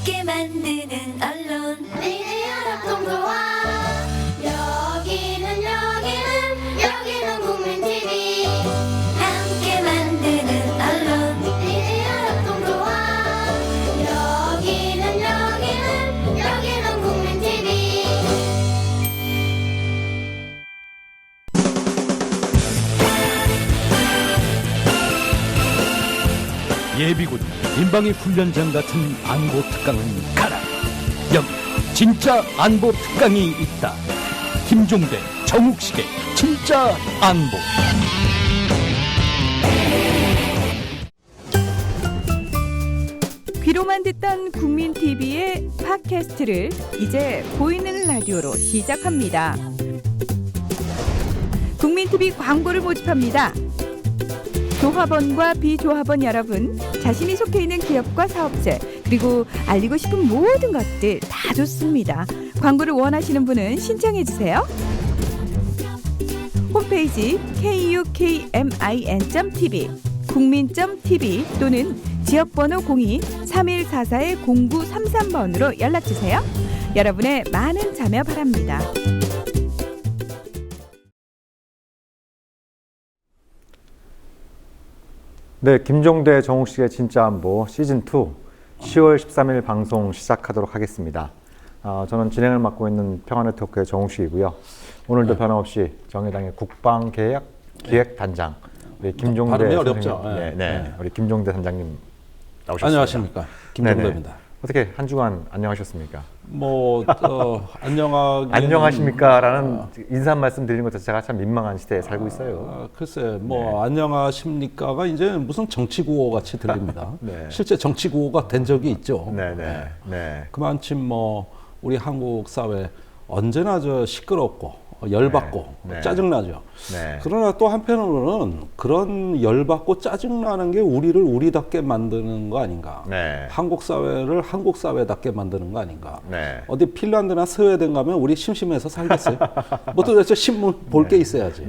함께 만드는 언론 미디어 협동조합 여기는 국민TV 함께 만드는 언론 미디어 협동조합 여기는 국민TV 예비군 민방위 훈련장 같은 안보 특강은 가라. 여기 진짜 안보 특강이 있다. 김종대, 정욱식의 진짜 안보. 귀로만 듣던 국민TV의 팟캐스트를 이제 보이는 라디오로 시작합니다. 국민TV 광고를 모집합니다. 조합원과 비조합원 여러분, 자신이 속해 있는 기업과 사업체, 그리고 알리고 싶은 모든 것들 다 좋습니다. 광고를 원하시는 분은 신청해주세요. 홈페이지 kukmin.tv, 국민.tv 또는 지역번호 02-3144-0933번으로 연락주세요. 여러분의 많은 참여 바랍니다. 네, 김종대 정욱식의 진짜 안보 시즌2 10월 13일 방송 시작하도록 하겠습니다. 저는 진행을 맡고 있는 평화네트워크의 정욱식이고요. 오늘도 변함없이 정의당의 국방기획단장 우리 김종대 발음이 선생님, 어렵죠. 우리 김종대 단장님 나오셨습니다. 안녕하십니까, 김종대입니다. 어떻게 한 주간 안녕하셨습니까? 안녕하십니까라는 인사 말씀 드리는 것 자체가 참 민망한 시대에 살고 있어요. 글쎄, 안녕하십니까가 이제 무슨 정치 구호 같이 들립니다. 네. 실제 정치 구호가 된 적이 있죠. 네. 그만큼 우리 한국 사회 언제나 시끄럽고 열받고 짜증나죠. 네. 그러나 또 한편으로는 그런 열받고 짜증나는 게 우리를 우리답게 만드는 거 아닌가. 네. 한국 사회를 한국 사회답게 만드는 거 아닌가. 네. 어디 핀란드나 스웨덴 가면 우리 심심해서 살겠어요? 도대체 신문 볼 게 있어야지.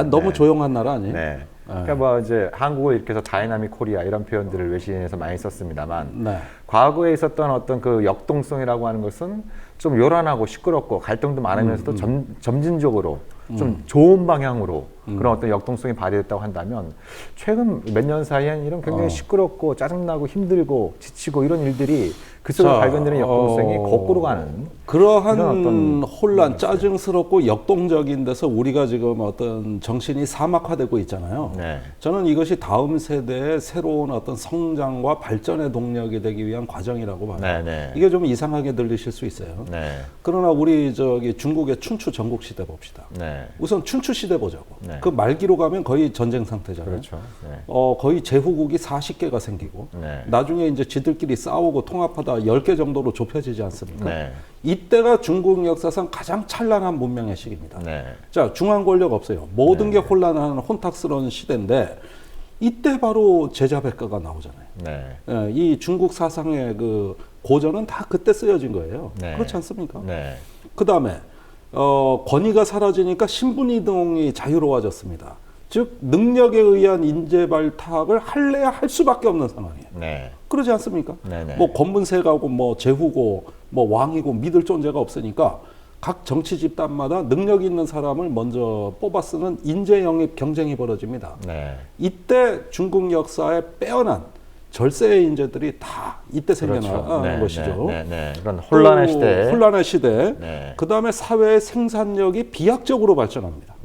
너무 조용한 나라 아니에요? 네. 그러니까 이제 한국을 일으켜서 다이나믹 코리아 이런 표현들을 외신에서 많이 썼습니다만 과거에 있었던 어떤 그 역동성이라고 하는 것은 좀 요란하고 시끄럽고 갈등도 많으면서도 점진적으로 좀 좋은 방향으로 그런 어떤 역동성이 발휘됐다고 한다면 최근 몇 년 사이엔 이런 굉장히 시끄럽고 짜증나고 힘들고 지치고 이런 일들이 그 속에 발견되는 역동성이 거꾸로 가는 그러한 어떤 혼란, 짜증스럽고 역동적인 데서 우리가 지금 어떤 정신이 사막화되고 있잖아요. 저는 이것이 다음 세대의 새로운 어떤 성장과 발전의 동력이 되기 위한 과정이라고 봐요. 이게 좀 이상하게 들리실 수 있어요. 그러나 우리 중국의 춘추 전국 시대 봅시다. 우선 춘추 시대 보자고. 그 말기로 가면 거의 전쟁 상태잖아요. 그렇죠. 거의 제후국이 40개가 생기고 나중에 이제 지들끼리 싸우고 통합하다 10개 정도로 좁혀지지 않습니까? 이때가 중국 역사상 가장 찬란한 문명의 시기입니다. 자, 중앙 권력 없어요. 모든 게 혼란하는 혼탁스러운 시대인데 이때 바로 제자백과가 나오잖아요. 이 중국 사상의 그 고전은 다 그때 쓰여진 거예요. 그렇지 않습니까? 그 다음에 권위가 사라지니까 신분이동이 자유로워졌습니다. 즉 능력에 의한 인재 발탁을 할래야 할 수밖에 없는 상황이에요. 그러지 않습니까? 권문세가고 제후고 왕이고 믿을 존재가 없으니까 각 정치 집단마다 능력 있는 사람을 먼저 뽑아 쓰는 인재 영입 경쟁이 벌어집니다. 이때 중국 역사에 빼어난 절세의 인재들이 다 이때 생겨난 것이죠. 이런 혼란의 시대. 그 다음에 사회의 생산력이 비약적으로 발전합니다.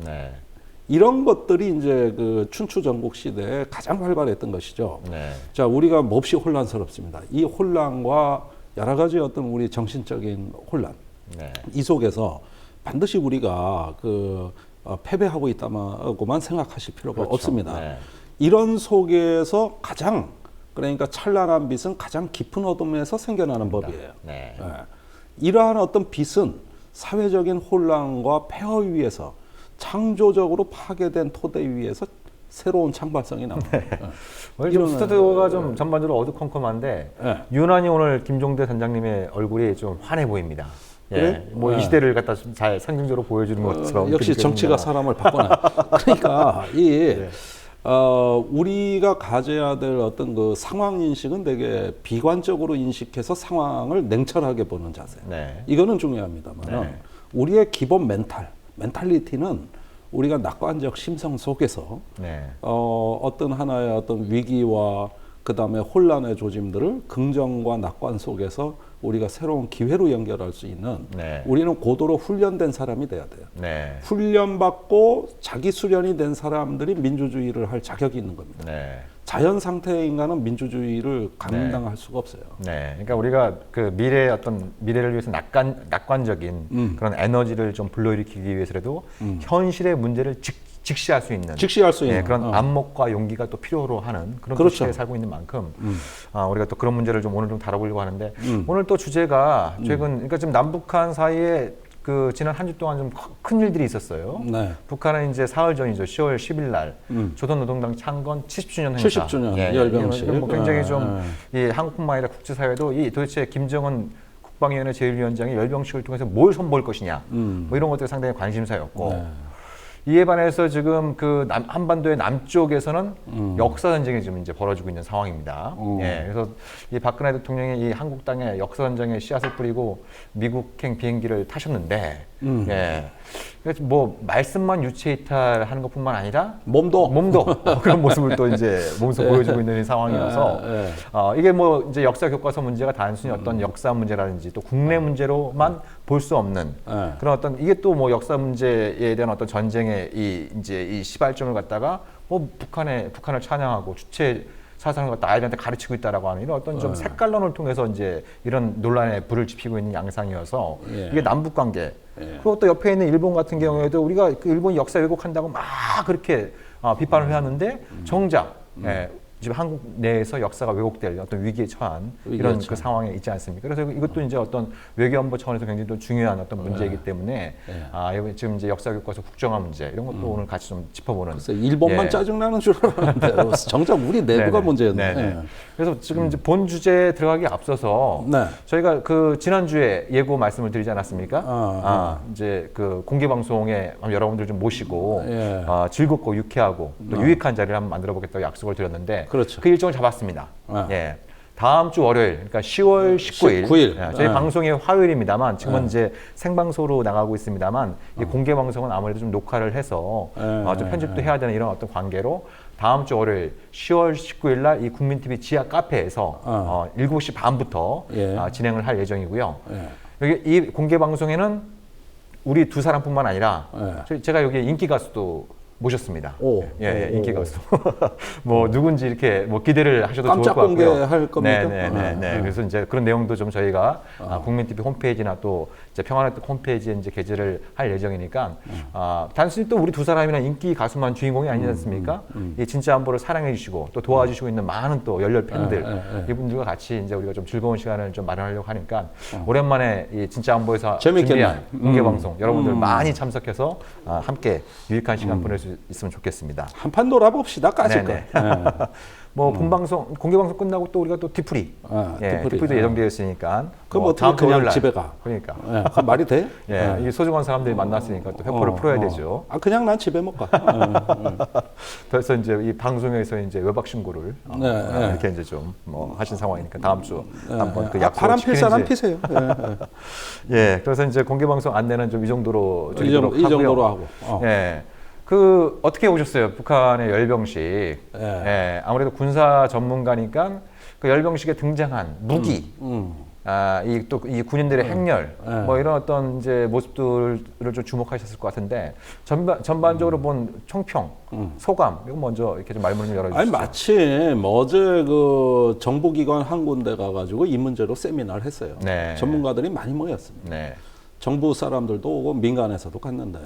이런 것들이 이제 그 춘추 전국 시대에 가장 활발했던 것이죠. 자, 우리가 몹시 혼란스럽습니다. 이 혼란과 여러 가지 어떤 우리 정신적인 혼란, 이 속에서 반드시 우리가 패배하고 있다고만 생각하실 필요가 없습니다. 이런 속에서 그러니까 찬란한 빛은 가장 깊은 어둠에서 생겨나는 법이에요. 이러한 어떤 빛은 사회적인 혼란과 폐허 위에서 창조적으로 파괴된 토대 위에서 새로운 창발성이 나옵니다. 오늘 좀 스튜디오가 좀 전반적으로 어두컴컴한데 유난히 오늘 김종대 단장님의 얼굴이 좀 환해 보입니다. 그래? 이 시대를 갖다 잘 상징적으로 보여주는 것처럼 역시 정치가 사람을 바꿔놔. 그러니까 우리가 가져야 될 어떤 그 상황 인식은 되게 비관적으로 인식해서 상황을 냉철하게 보는 자세. 네. 이거는 중요합니다만 네. 우리의 기본 멘탈리티는 우리가 낙관적 심성 속에서 네. 어떤 하나의 어떤 위기와 그 다음에 혼란의 조짐들을 긍정과 낙관 속에서 우리가 새로운 기회로 연결할 수 있는 네. 우리는 고도로 훈련된 사람이 돼야 돼요. 네. 훈련받고 자기 수련이 된 사람들이 민주주의를 할 자격이 있는 겁니다. 네. 자연 상태의 인간은 민주주의를 감당할 수가 없어요. 네, 그러니까 우리가 그 미래를 위해서 낙관적인 그런 에너지를 좀 불러일으키기 위해서라도 현실의 문제를 직시할 수 있는 그런 안목과 용기가 또 필요로 하는 그런 그렇죠. 시대에 살고 있는 만큼 우리가 또 그런 문제를 좀 오늘 좀 다뤄보려고 하는데 오늘 또 주제가 최근 그러니까 지금 남북한 사이에 그 지난 한 주 동안 좀 큰 일들이 있었어요. 네. 북한은 이제 사흘 전이죠. 10월 10일 날 조선노동당 창건 70주년 행사. 70주년 예, 열병식. 뭐 굉장히 좀 이 한국뿐만 아니라 국제사회도 이 도대체 김정은 국방위원회 제1위원장이 열병식을 통해서 뭘 선보일 것이냐 뭐 이런 것들이 상당히 관심사였고 네. 이에 반해서 지금 그 한반도의 남쪽에서는 역사 전쟁이 지금 이제 벌어지고 있는 상황입니다. 예, 그래서 이 박근혜 대통령이 이 한국 땅에 역사 전쟁의 씨앗을 뿌리고 미국행 비행기를 타셨는데, 예, 그래서 뭐 말씀만 유체이탈하는 것뿐만 아니라 몸도 그런 모습을 또 이제 몸소 보여주고 있는 상황이어서 이게 뭐 이제 역사 교과서 문제가 단순히 어떤 역사 문제라든지 또 국내 문제로만 볼 수 없는 그런 어떤 이게 또 뭐 역사 문제에 대한 어떤 전쟁의 이 시발점을 갖다가 뭐 북한을 찬양하고 주체 사상을 갖다 아이들한테 가르치고 있다라고 하는 이런 어떤 좀 색깔론을 통해서 이제 이런 논란에 불을 지피고 있는 양상이어서 이게 남북 관계 그리고 또 옆에 있는 일본 같은 경우에도 우리가 그 일본 역사 왜곡한다고 막 그렇게 비판을 해왔는데 정작 지금 한국 내에서 역사가 왜곡될 어떤 위기에 처한 이런 그 상황에 있지 않습니까? 그래서 이것도 이제 어떤 외교안보 차원에서 굉장히 또 중요한 어떤 문제이기 때문에 지금 이제 역사 교과서 국정화 문제 이런 것도 오늘 같이 좀 짚어보는. 그래서 일본만 짜증나는 줄 알았는데 정작 우리 내부가 문제였네. 그래서 지금 이제 본 주제에 들어가기 앞서서 저희가 그 지난주에 예고 말씀을 드리지 않았습니까? 이제 그 공개 방송에 여러분들 좀 모시고 즐겁고 유쾌하고 또 유익한 자리를 한번 만들어 보겠다고 약속을 드렸는데. 그렇죠. 그 일정을 잡았습니다. 예. 다음 주 월요일, 그러니까 10월 19일. 예, 저희 방송이 화요일입니다만 지금은 이제 생방송으로 나가고 있습니다만 이 공개 방송은 아무래도 좀 녹화를 해서 좀 편집도 해야 되는 이런 어떤 관계로 다음 주 월요일 10월 19일 날 이 국민TV 지하 카페에서 7시 반부터 진행을 할 예정이고요. 여기 이 공개 방송에는 우리 두 사람뿐만 아니라 제가 여기 인기 가수도 모셨습니다. 인기 가수. 뭐 누군지 이렇게 뭐 기대를 하셔도 좋을 것 같고요. 깜짝 공개할 겁니다. 네. 그래서 이제 그런 내용도 좀 저희가 국민TV 홈페이지나 또 이제 평화네트 홈페이지에 이제 게재를 할 예정이니까 단순히 또 우리 두 사람이나 인기 가수만 주인공이 아니지 않습니까? 이 진짜 안보를 사랑해 주시고 또 도와주시고 있는 많은 또 열렬 팬들 이분들과 같이 이제 우리가 좀 즐거운 시간을 좀 마련하려고 하니까 오랜만에 이 진짜 안보에서 준비한 공개 방송 여러분들 많이 참석해서 함께 유익한 시간 보낼 수 있으면 좋겠습니다. 한판 놀아봅시다. 까짓거. 뭐 본방송 공개 방송 끝나고 또 우리가 또 뒤풀이, 뒤풀이도 예정되어 있으니까. 그럼 어떻게 그냥 집에 가? 그러니까. 그 말이 돼? 이게 소중한 사람들이 만났으니까 또 회포를 풀어야 되죠. 그냥 난 집에 못 가. 그래서 이제 이 방송에서 이제 외박 신고를 이렇게 이제 좀 뭐 하신 상황이니까 다음 주 한번 그 약속을 바람 필 사람 피세요. 그래서 이제 공개 방송 안내는 좀 이 정도로 이 정도로 하고. 그 어떻게 오셨어요? 북한의 열병식. 아무래도 군사 전문가니까 그 열병식에 등장한 무기, 이 군인들의 행렬, 뭐 이런 어떤 이제 모습들을 좀 주목하셨을 것 같은데 전반적으로 본 총평, 소감 이거 먼저 이렇게 좀 말문을 좀 열어주시죠. 아니 마침 어제 그 정보기관 한 군데 가가지고 이 문제로 세미나를 했어요. 전문가들이 많이 모였습니다. 정부 사람들도 오고 민간에서도 갔는데.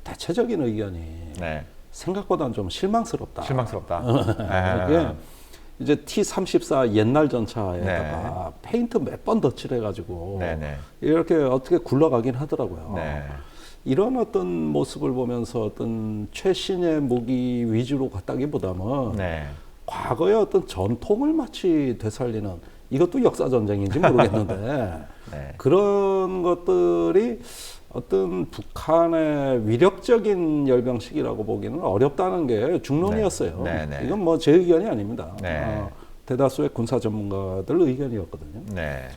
대체적인 의견이 생각보다는 좀 실망스럽다. 이게 이제 T-34 옛날 전차에다가 페인트 몇 번 덧칠해가지고 이렇게 어떻게 굴러가긴 하더라고요. 이런 어떤 모습을 보면서 어떤 최신의 무기 위주로 갔다기보다는 과거의 어떤 전통을 마치 되살리는 이것도 역사 전쟁인지 모르겠는데 그런 것들이 어떤 북한의 위력적인 열병식이라고 보기는 어렵다는 게 중론이었어요. 네. 네. 이건 뭐 제 의견이 아닙니다. 네. 대다수의 군사 전문가들 의견이었거든요. 네.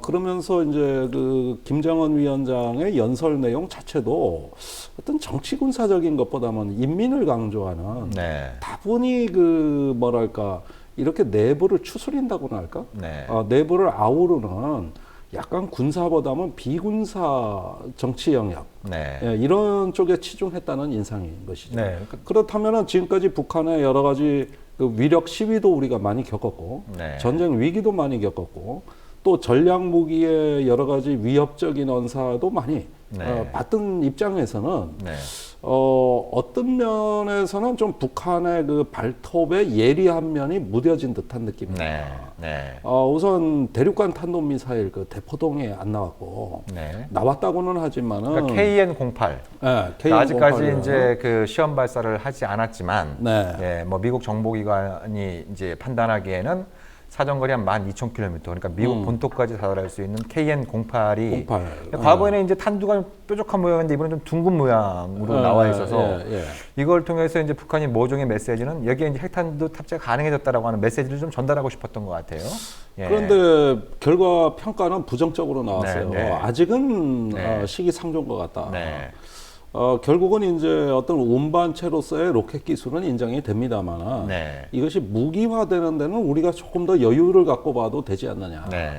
그러면서 이제 그 김정은 위원장의 연설 내용 자체도 어떤 정치 군사적인 것보다는 인민을 강조하는 네. 다분히 그 뭐랄까 이렇게 내부를 추스린다고나 할까? 네. 내부를 아우르는 약간 군사보다는 비군사 정치 영역 네. 예, 이런 쪽에 치중했다는 인상인 것이죠. 네. 그렇다면은 지금까지 북한의 여러 가지 그 위력 시위도 우리가 많이 겪었고 네. 전쟁 위기도 많이 겪었고 또 전략 무기의 여러 가지 위협적인 언사도 많이 네. 받던 입장에서는 네. 어떤 면에서는 좀 북한의 그 발톱의 예리한 면이 무뎌진 듯한 느낌입니다. 네. 네. 우선 대륙간 탄도미사일 그 대포동에 안 나왔고 네. 나왔다고는 하지만은 그러니까 KN-08. 네, 그러니까 아직까지 KN-08 이제 그 시험 발사를 하지 않았지만, 네. 예, 뭐 미국 정보기관이 이제 판단하기에는 사정거리 한 12,000km, 그러니까 미국 본토까지 다다를 수 있는 KN-08이 08. 과거에는 이제 탄두가 뾰족한 모양인데 이번엔 좀 둥근 모양으로 나와 있어서 이걸 통해서 이제 북한이 모종의 메시지는 여기에 이제 핵탄두 탑재가 가능해졌다라고 하는 메시지를 좀 전달하고 싶었던 것 같아요. 예. 그런데 결과 평가는 부정적으로 나왔어요. 네, 네. 아직은 네. 시기상조인 것 같다. 네. 결국은 이제 어떤 운반체로서의 로켓 기술은 인정이 됩니다만 네. 이것이 무기화되는 데는 우리가 조금 더 여유를 갖고 봐도 되지 않느냐. 네.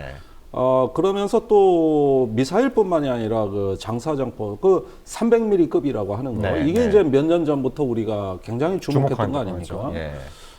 그러면서 또 미사일뿐만이 아니라 그 장사정포 그 300mm급이라고 하는 거 네, 이게 네. 이제 몇 년 전부터 우리가 굉장히 주목했던 거 아닙니까? 거죠. 예.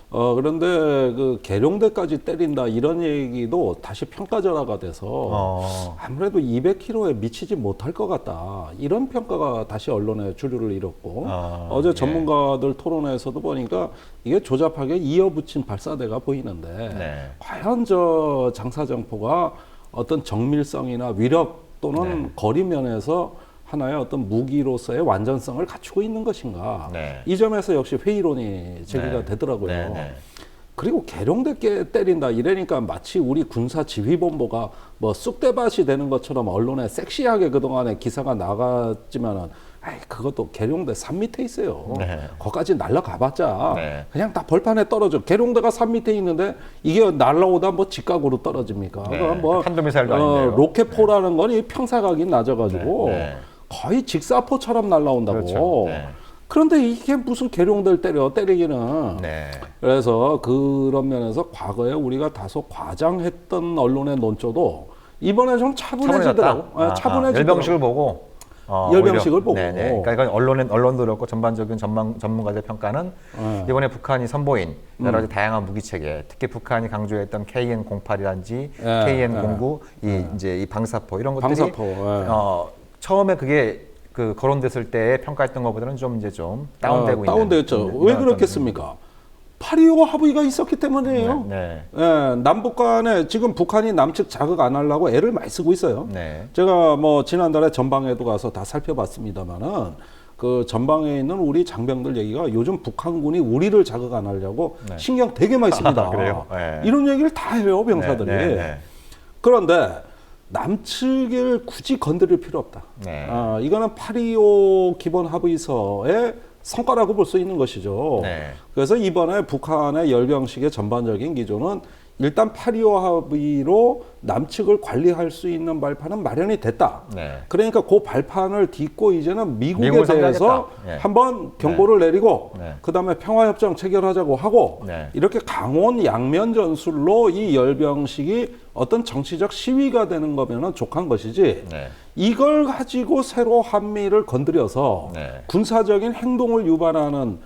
그런데 그 계룡대까지 때린다 이런 얘기도 다시 평가절하가 돼서 아무래도 200km에 미치지 못할 것 같다 이런 평가가 다시 언론에 주류를 잃었고 어제 전문가들 토론회에서도 보니까 이게 조잡하게 이어붙인 발사대가 보이는데 네. 과연 저 장사정포가 어떤 정밀성이나 위력 또는 네. 거리 면에서 하나의 어떤 무기로서의 완전성을 갖추고 있는 것인가. 네. 이 점에서 역시 회의론이 제기가 네. 되더라고요. 네, 네. 그리고 계룡대께 때린다 이러니까 마치 우리 군사지휘본부가 뭐 쑥대밭이 되는 것처럼 언론에 섹시하게 그동안에 기사가 나갔지만은 그것도 계룡대 산 밑에 있어요. 네. 거기까지 날아가봤자 네. 그냥 다 벌판에 떨어져. 계룡대가 산 밑에 있는데 이게 날아오다 뭐 직각으로 떨어집니까? 네. 그건 뭐 탄도미사일도 아닌데요. 로켓포라는 건 이 평사각이 낮아가지고 네. 네. 거의 직사포처럼 날아온다고. 그렇죠. 네. 그런데 이게 무슨 계룡대를 때리기는. 네. 그래서 그런 면에서 과거에 우리가 다소 과장했던 언론의 논조도 이번에 좀 차분해지더라고. 차분해지더라고. 열병식을 보고 열병식을 오히려, 보고. 네네. 그러니까 이건 언론도 그렇고 전반적인 전문가들 평가는 이번에 북한이 선보인 여러 가지 다양한 무기 체계, 특히 북한이 강조했던 KN-08이란지 KN-09 이제 이 방사포 이런 것들이 처음에 그게 그 거론됐을 때 평가했던 것보다는 좀 이제 좀 다운되고 있는. 다운됐죠. 왜 그렇겠습니까? 8.25 합의가 있었기 때문이에요. 네. 남북 간에 지금 북한이 남측 자극 안 하려고 애를 많이 쓰고 있어요. 네. 제가 뭐 지난달에 전방에도 가서 다 살펴봤습니다만은 그 전방에 있는 우리 장병들 얘기가 요즘 북한군이 우리를 자극 안 하려고 신경 되게 많이 씁니다. 그래요? 네. 이런 얘기를 다 해요, 병사들이. 네. 그런데 남측을 굳이 건드릴 필요 없다. 네. 이거는 8.25 기본 합의서의 성과라고 볼 수 있는 것이죠. 네. 그래서 이번에 북한의 열병식의 전반적인 기조는 일단 8.25 합의로 남측을 관리할 수 있는 발판은 마련이 됐다. 네. 그러니까 그 발판을 딛고 이제는 미국에 대해서 네. 한번 경고를 내리고 네. 그다음에 평화협정 체결하자고 하고 네. 이렇게 강원 양면 전술로 이 열병식이 어떤 정치적 시위가 되는 거면은 족한 것이지. 네. 이걸 가지고 새로 한미를 건드려서 네. 군사적인 행동을 유발하는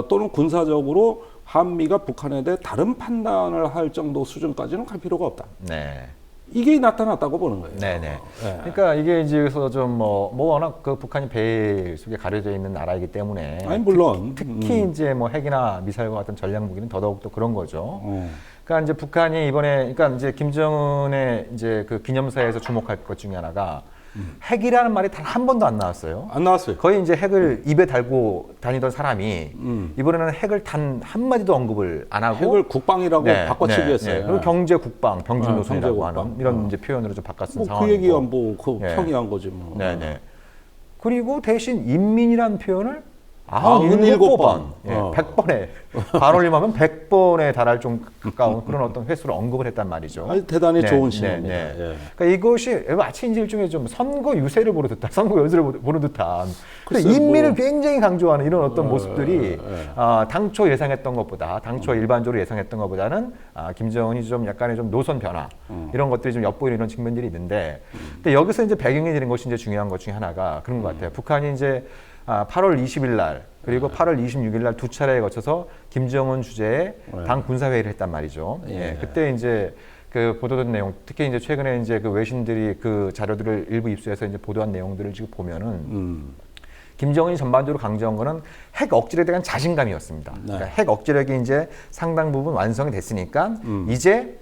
또는 군사적으로 한미가 북한에 대해 다른 판단을 할 정도 수준까지는 갈 필요가 없다. 네. 이게 나타났다고 보는 거예요. 네네. 그러니까 이게 이제 그래서 좀 뭐 워낙 그 북한이 베일 속에 가려져 있는 나라이기 때문에. 아니 물론 특히 이제 뭐 핵이나 미사일과 같은 전략 무기는 더더욱 또 그런 거죠. 그러니까 이제 북한이 이번에 그러니까 이제 김정은의 이제 그 기념사에서 주목할 것 중에 하나가 핵이라는 말이 단 한 번도 안 나왔어요. 안 나왔어요. 거의 이제 핵을 입에 달고 다니던 사람이 이번에는 핵을 단 한마디도 언급을 안 하고 핵을 국방이라고 바꿔치기 했어요. 그리고 경제 국방, 병진 노선이라고 경제 하는 국방. 이런 이제 표현으로 좀 바꿨은 뭐 상황이고. 그 얘기가 뭐 그 평이한 거지 뭐. 네네. 그리고 대신 인민이라는 표현을 97번. 97번, 100번에 반올림하면 100번에 달할 좀 가까운 그런 어떤 횟수를 언급을 했단 말이죠. 아니, 대단히 좋은 신호입니다. 예. 그러니까 이것이 마치 이제 일종의 좀 선거 유세를 보는 듯한, 선거 연설을 보는 듯한. 근데 인민을 굉장히 강조하는 이런 어떤 모습들이 당초 예상했던 것보다, 당초 일반적으로 예상했던 것보다는 김정은이 좀 약간의 좀 노선 변화 이런 것들이 좀 엿보이는 이런 측면들이 있는데, 근데 여기서 이제 배경이 되는 것이 이제 중요한 것 중에 하나가 그런 것 같아요. 북한이 이제 8월 20일 날 그리고 8월 26일 날 두 차례에 거쳐서 김정은 주재의 당 군사회의를 했단 말이죠. 예. 그때 이제 그 보도된 내용, 특히 이제 최근에 이제 그 외신들이 그 자료들을 일부 입수해서 이제 보도한 내용들을 지금 보면은 김정은이 전반적으로 강조한 거는 핵 억지력에 대한 자신감이었습니다. 그러니까 핵 억지력이 이제 상당 부분 완성이 됐으니까 이제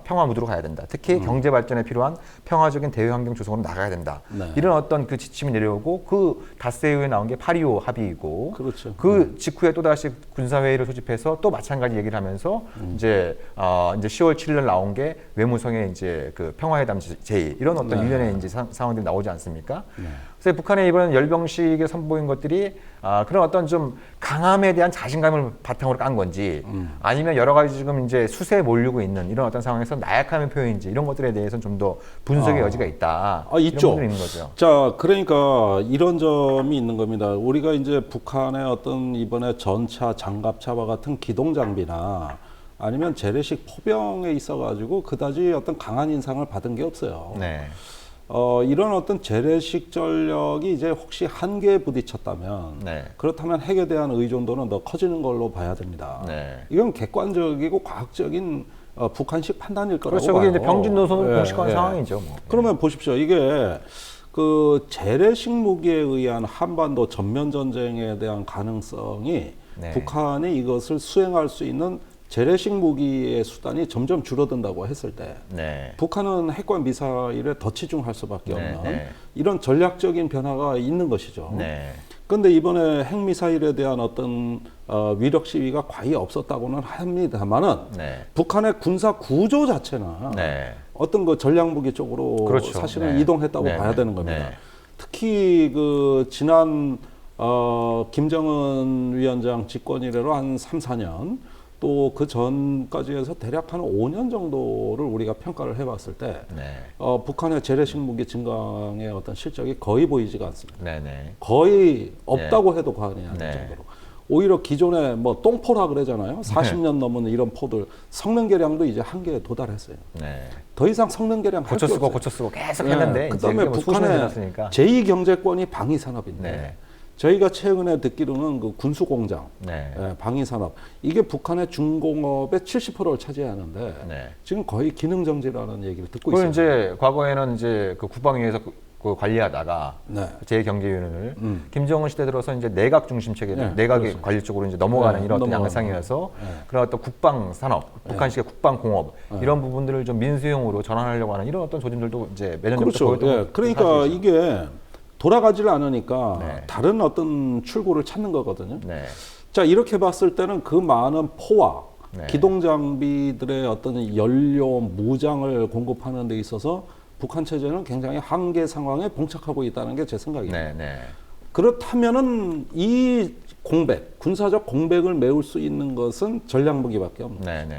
평화 무드로 가야 된다. 특히 경제 발전에 필요한 평화적인 대외 환경 조성으로 나가야 된다. 이런 어떤 그 지침이 내려오고 그 닷새 이후에 나온 게 8.25 합의이고, 그렇죠. 그 직후에 또 다시 군사회의를 소집해서 또 마찬가지 얘기를 하면서 이제 10월 7일 날 나온 게 외무성의 이제 그 평화회담 제의 이런 어떤 일련의 이제 상황들이 나오지 않습니까? 그래서 북한의 이번 열병식에 선보인 것들이 그런 어떤 좀 강함에 대한 자신감을 바탕으로 깐 건지, 아니면 여러 가지 지금 이제 수세에 몰리고 있는 이런 어떤 상황에서 나약함의 표현인지 이런 것들에 대해서는 좀 더 분석의 여지가 있다. 있죠. 이런 있는 거죠. 자, 그러니까 이런 점이 있는 겁니다. 우리가 이제 북한의 어떤 이번에 전차, 장갑차와 같은 기동 장비나 아니면 재래식 포병에 있어가지고 그다지 어떤 강한 인상을 받은 게 없어요. 네. 이런 어떤 재래식 전력이 이제 혹시 한계에 부딪혔다면, 그렇다면 핵에 대한 의존도는 더 커지는 걸로 봐야 됩니다. 이건 객관적이고 과학적인 북한식 판단일 거라고 그렇죠. 봐요. 그게 이제 병진 노선을 공식화한 상황이죠. 뭐. 그러면 보십시오. 이게 그 재래식 무기에 의한 한반도 전면 전쟁에 대한 가능성이 북한이 이것을 수행할 수 있는 재래식 무기의 수단이 점점 줄어든다고 했을 때 북한은 핵과 미사일에 더 치중할 수밖에 없는 이런 전략적인 변화가 있는 것이죠. 그런데 이번에 핵미사일에 대한 어떤 위력 시위가 과히 없었다고는 합니다만은 북한의 군사 구조 자체나 어떤 그 전략무기 쪽으로 사실은 이동했다고 봐야 되는 겁니다. 특히 그 지난 김정은 위원장 집권 이래로 한 3, 4년 또 그 전까지 해서 대략 한 5년 정도를 우리가 평가를 해봤을 때 북한의 재래식 무기 증강의 어떤 실적이 거의 보이지가 않습니다. 거의 없다고 해도 과언이 아닐 정도로. 오히려 기존에 뭐 똥포라 그러잖아요. 40년 넘은 이런 포들 성능 개량도 이제 한계에 도달했어요. 더 이상 성능 개량 할 게 없어요. 고쳐 쓰고 계속 했는데 그다음에 뭐 북한의 제2경제권이 방위산업인데 저희가 최근에 듣기로는 그 군수공장, 방위산업, 이게 북한의 중공업의 70%를 차지하는데 지금 거의 기능정지라는 얘기를 듣고 있어요. 이제 과거에는 이제 그 국방위에서 그 관리하다가 제2경제위원회를 김정은 시대 들어서 이제 내각 중심 체계, 내각의 관리 쪽으로 이제 넘어가는 이런 어떤 양상이어서 그런 어떤 국방산업, 북한식의 국방공업 이런 부분들을 좀 민수용으로 전환하려고 하는 이런 어떤 조짐들도 이제 몇 년 전부터 보였던 그러니까 이게 돌아가지를 않으니까 다른 어떤 출구를 찾는 거거든요. 자, 이렇게 봤을 때는 그 많은 포와 기동 장비들의 어떤 연료, 무장을 공급하는 데 있어서 북한 체제는 굉장히 한계 상황에 봉착하고 있다는 게 제 생각입니다. 그렇다면은 이 공백, 군사적 공백을 메울 수 있는 것은 전략무기밖에 없는 거죠.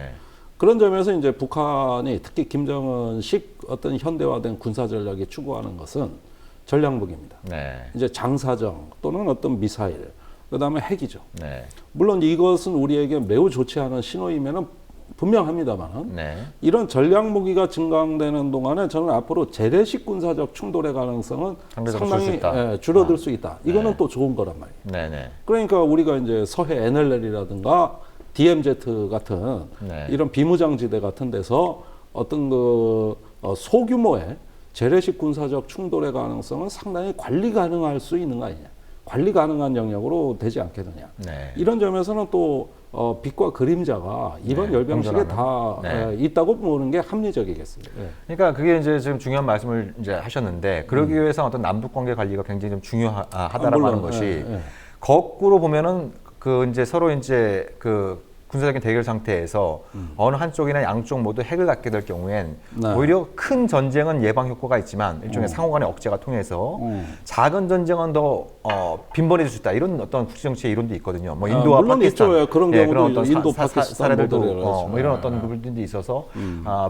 그런 점에서 이제 북한이 특히 김정은식 어떤 현대화된 군사 전략이 추구하는 것은 전략무기입니다. 이제 장사정 또는 어떤 미사일, 그다음에 핵이죠. 물론 이것은 우리에게 매우 좋지 않은 신호임에는 분명합니다만 이런 전략무기가 증강되는 동안에 저는 앞으로 재래식 군사적 충돌의 가능성은 상당히 줄어들 수 있다. 이거는 또 좋은 거란 말이에요. 그러니까 우리가 이제 서해 NLL이라든가 DMZ 같은 이런 비무장지대 같은 데서 어떤 그 소규모의 재래식 군사적 충돌의 가능성은 상당히 관리 가능할 수 있는 거 아니냐. 관리 가능한 영역으로 되지 않겠느냐. 이런 점에서는 또 빛과 그림자가 이번 열병식에 다 있다고 보는 게 합리적이겠습니다. 그러니까 그게 이제 지금 중요한 말씀을 이제 하셨는데, 그러기 위해서 어떤 남북 관계 관리가 굉장히 좀 중요하다라고 하는 것이 거꾸로 보면은 그 이제 서로 이제 그 군사적인 대결 상태에서 어느 한쪽이나 양쪽 모두 핵을 갖게 될 경우엔 네. 오히려 큰 전쟁은 예방 효과가 있지만 일종의 상호간의 억제가 통해서 작은 전쟁은 더 빈번해질 수 있다. 이런 어떤 국제정치의 이론도 있거든요. 뭐 인도와 물론 파키스탄 있죠. 그런 경우도 그런 어떤 인도, 파키스탄 사례들도 모델이라서. 뭐 이런 어떤 부분들도 있어서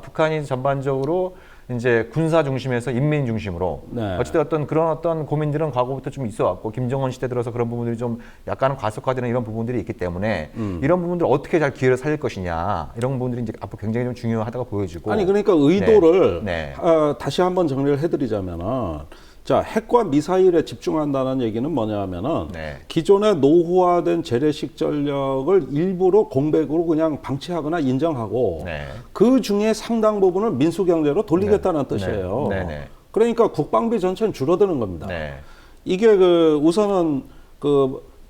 북한이 전반적으로 이제 군사 중심에서 인민 중심으로 네. 어찌됐든 그런 어떤 고민들은 과거부터 좀 있어왔고 김정은 시대 들어서 그런 부분들이 좀 약간은 과속화되는 이런 부분들이 있기 때문에 이런 부분들 어떻게 잘 기회를 살릴 것이냐 이런 부분들이 이제 앞으로 굉장히 좀 중요하다고 보여지고 아니 그러니까 의도를 네. 다시 한번 정리를 해드리자면은 자 핵과 미사일에 집중한다는 얘기는 뭐냐면은 네. 기존의 노후화된 재래식 전력을 일부러 공백으로 그냥 방치하거나 인정하고 네. 그 중에 상당 부분을 민수경제로 돌리겠다는 뜻이에요. 네. 네. 그러니까 국방비 전체는 줄어드는 겁니다. 네. 이게 우선은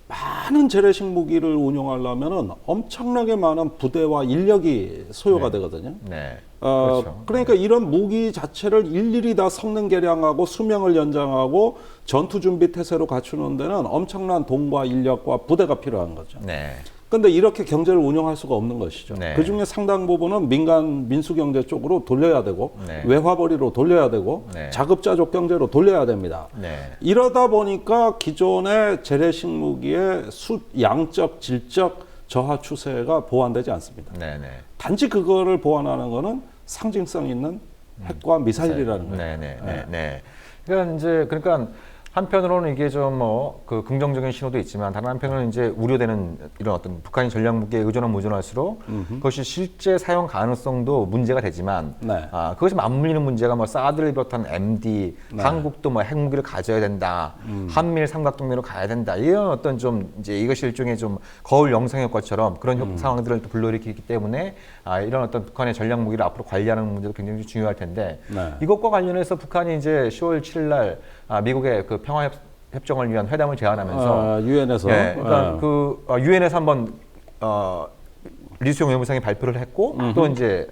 많은 재래식 무기를 운용하려면은 엄청나게 많은 부대와 인력이 소요가 되거든요. 네. 그렇죠. 그러니까 이런 무기 자체를 일일이 다 성능 개량하고 수명을 연장하고 전투 준비 태세로 갖추는 데는 엄청난 돈과 인력과 부대가 필요한 거죠. 네. 근데 이렇게 경제를 운영할 수가 없는 것이죠. 네. 그 중에 상당 부분은 민간 민수경제 쪽으로 돌려야 되고 네. 외화벌이로 돌려야 되고 네. 자급자족 경제로 돌려야 됩니다. 네. 이러다 보니까 기존의 재래식 무기의 양적, 질적 저하 추세가 보완되지 않습니다. 네. 네. 단지 그거를 보완하는 거는 상징성 있는 핵과 미사일이라는 거예요. 네. 그러니까 한편으로는 이게 좀 그 긍정적인 신호도 있지만 다른 한편으로는 이제 우려되는 이런 어떤 북한이 전략 무기에 의존하면 의존할수록 그것이 실제 사용 가능성도 문제가 되지만 네. 그것이 맞물리는 문제가 뭐 사드를 비롯한 MD, 한국도 뭐 핵무기를 가져야 된다, 한미일 삼각동맹으로 가야 된다 이런 어떤 좀 이제 이것이 일종의 좀 거울 영상 효과처럼 그런 상황들을 또 불러일으키기 때문에 이런 어떤 북한의 전략 무기를 앞으로 관리하는 문제도 굉장히 중요할 텐데 네. 이것과 관련해서 북한이 이제 10월 7일 날 미국의 그 평화 협정을 위한 회담을 제안하면서 유엔에서 그러니까 그 유엔에서 한번 리수용 외무상이 발표를 했고 또 이제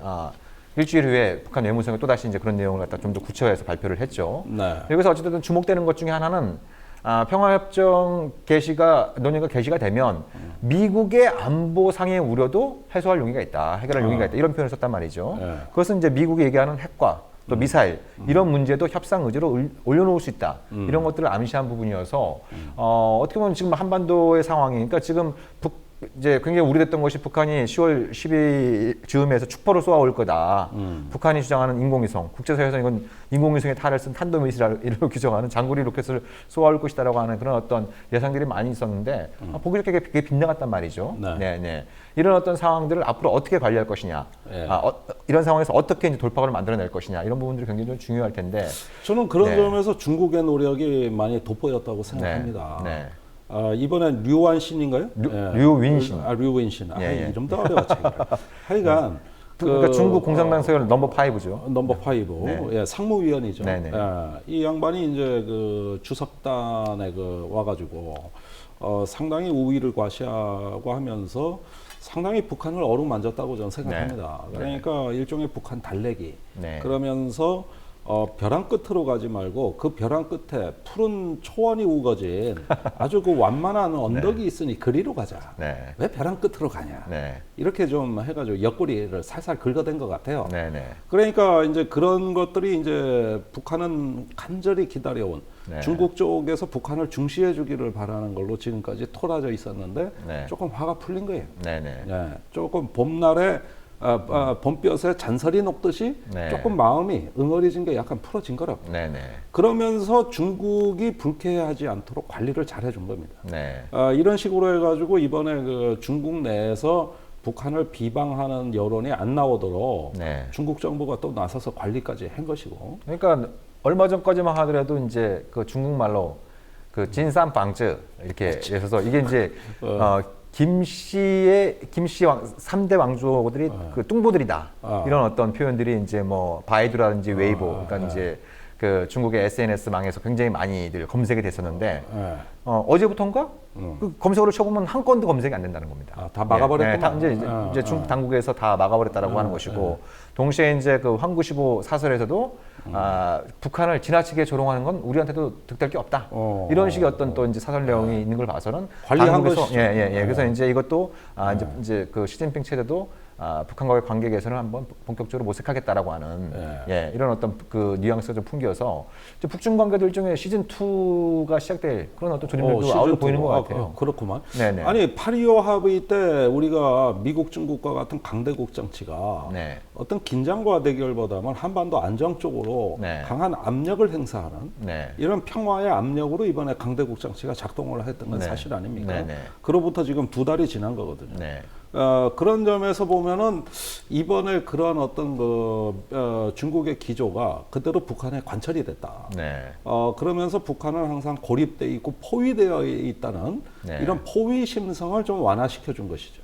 일주일 후에 북한 외무성이 또 다시 이제 그런 내용을 갖다 좀 더 구체화해서 발표를 했죠. 네. 여기서 어쨌든 주목되는 것 중에 하나는 평화협정 논의가 개시가 되면 미국의 안보상의 우려도 해소할 용의가 있다, 해결할 용의가 있다 이런 표현을 썼단 말이죠. 네. 그것은 이제 미국이 얘기하는 핵과 또 미사일 이런 문제도 협상 의지로 올려놓을 수 있다 이런 것들을 암시한 부분이어서 어떻게 보면 지금 한반도의 상황이 그러니까 지금 이제 굉장히 우려됐던 것이 북한이 10월 12일 즈음에서 축포를 쏘아올 거다. 북한이 주장하는 인공위성, 국제사회에서 이건 인공위성의 탈을 쓴 탄도미사일로 규정하는 장거리 로켓을 쏘아올 것이다라고 하는 그런 어떤 예상들이 많이 있었는데 보기 좋게 그게 빗나갔단 말이죠. 네. 이런 어떤 상황들을 앞으로 어떻게 관리할 것이냐, 이런 상황에서 어떻게 이제 돌파구를 만들어낼 것이냐 이런 부분들이 굉장히 좀 중요할 텐데 저는 그런 점에서 중국의 노력이 많이 돋보였다고 생각합니다. 네. 이번엔 류완신인가요? 류윈신. 류윈신. 예. 이름도 어려워. 하여간 그러니까 중국 공산당 서열 넘버 5죠. 넘버 5. 네. 예, 상무위원이죠. 네네. 이 양반이 이제 그 주석단에 와가지고 상당히 우위를 과시하고 하면서 상당히 북한을 어루만졌다고 저는 생각합니다. 네. 그러니까 일종의 북한 달래기. 네. 그러면서 벼랑 끝으로 가지 말고 그 벼랑 끝에 푸른 초원이 우거진 아주 그 완만한 언덕이 있으니 그리로 가자. 네. 왜 벼랑 끝으로 가냐. 네. 이렇게 좀 해가지고 옆구리를 살살 긁어댄 것 같아요. 네. 그러니까 이제 그런 것들이 이제 북한은 간절히 기다려온 네. 중국 쪽에서 북한을 중시해 주기를 바라는 걸로 지금까지 토라져 있었는데 네. 조금 화가 풀린 거예요. 네. 조금 봄날에 봄볕에 잔설이 녹듯이 네. 조금 마음이 응어리진 게 약간 풀어진 거라고. 네. 그러면서 중국이 불쾌하지 않도록 관리를 잘 해준 겁니다. 네. 이런 식으로 해가지고 이번에 그 중국 내에서 북한을 비방하는 여론이 안 나오도록 네. 중국 정부가 또 나서서 관리까지 한 것이고. 그러니까 얼마 전까지만 하더라도 이제 그 중국말로 그 진산방즈 이렇게 해서 이게 이제 김씨 3대 왕조들이 그 뚱보들이다. 이런 어떤 표현들이 이제 뭐 바이두라든지 웨이보, 그러니까 이제 그 중국의 SNS 망에서 굉장히 많이들 검색이 됐었는데 어제부터인가 그 검색어를 쳐보면 한 건도 검색이 안 된다는 겁니다. 아, 다 막아버렸구나. 이제 중국 당국에서 다 막아버렸다라고 하는 것이고, 동시에 이제 그 황구15 사설에서도 북한을 지나치게 조롱하는 건 우리한테도 득될 게 없다. 이런 식의 어떤 또 이제 사설 내용이 있는 걸 봐서는 관리한 당국에서 것이죠. 그래서 이제 이것도 이제 그 시진핑 체제도 북한과의 관계 개선을 한번 본격적으로 모색하겠다라고 하는 이런 어떤 그 뉘앙스가 좀 풍겨서 이제 북중 관계도 일종의 시즌 2가 시작될 그런 어떤 조짐들도 아울러 보이는 것 같아요. 그렇구만. 네네. 아니 8.25 합의 때 우리가 미국, 중국과 같은 강대국 정치가 어떤 긴장과 대결보다는 한반도 안정 쪽으로 강한 압력을 행사하는 이런 평화의 압력으로 이번에 강대국 정치가 작동을 했던 건 사실 아닙니까? 그로부터 지금 2달이 지난 거거든요. 그런 점에서 보면은 이번에 그런 어떤 중국의 기조가 그대로 북한에 관철이 됐다. 그러면서 북한은 항상 고립돼 있고 포위되어 있다는 이런 포위 심성을 좀 완화시켜 준 것이죠.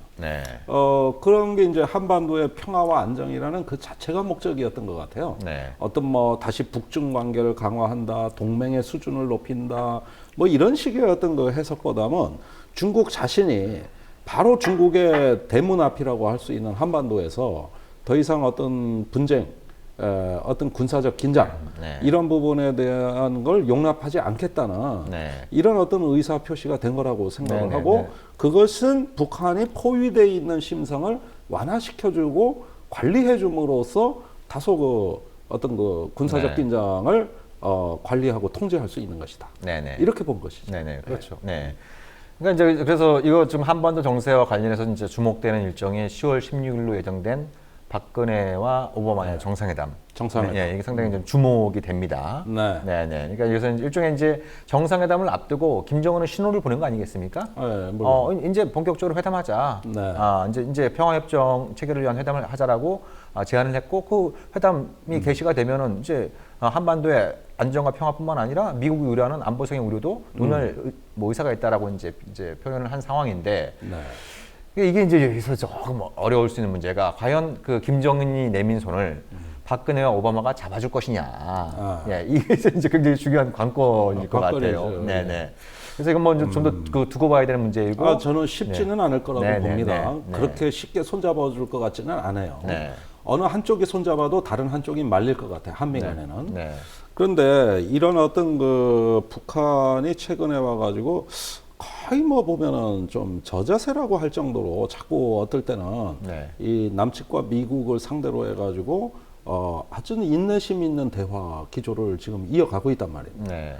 그런 게 이제 한반도의 평화와 안정이라는 그 자체가 목적이었던 것 같아요. 어떤 뭐 다시 북중 관계를 강화한다, 동맹의 수준을 높인다, 뭐 이런 식의 어떤 그 해석보다는 중국 자신이 바로 중국의 대문 앞이라고 할 수 있는 한반도에서 더 이상 어떤 분쟁, 어떤 군사적 긴장 이런 부분에 대한 걸 용납하지 않겠다는 이런 어떤 의사 표시가 된 거라고 생각을 하고 그것은 북한이 포위되어 있는 심성을 완화시켜주고 관리해줌으로써 다소 그 어떤 그 군사적 긴장을 관리하고 통제할 수 있는 것이다. 이렇게 본 것이죠. 그렇죠. 그러니까 이제 그래서 이거 좀 한반도 정세와 관련해서 이제 주목되는 일정이 10월 16일로 예정된 박근혜와 오바마의 정상회담. 이게 상당히 좀 주목이 됩니다. 그러니까 여기서 일종의 이제 정상회담을 앞두고 김정은은 신호를 보낸 거 아니겠습니까? 이제 본격적으로 회담하자. 이제 평화협정 체결을 위한 회담을 하자라고 제안을 했고, 그 회담이 개시가 되면은 이제 한반도의 안정과 평화뿐만 아니라 미국이 우려하는 안보적인 우려도 논의할 의사가 있다라고 이제 표현을 한 상황인데. 이게 이제 여기서 조금 어려울 수 있는 문제가 과연 그 김정은이 내민 손을 박근혜와 오바마가 잡아줄 것이냐. 이게 이제 굉장히 중요한 관건일 것 같아요. 그래서 이건 뭐 좀 더 그 두고 봐야 되는 문제이고. 저는 쉽지는 않을 거라고 봅니다. 그렇게 쉽게 손잡아줄 것 같지는 않아요. 어느 한쪽이 손잡아도 다른 한쪽이 말릴 것 같아요. 한미 간에는. 그런데 이런 어떤 그 북한이 최근에 와가지고 거의 뭐 보면은 좀 저자세라고 할 정도로 자꾸 어떨 때는 이 남측과 미국을 상대로 해가지고 아주 인내심 있는 대화 기조를 지금 이어가고 있단 말이에요.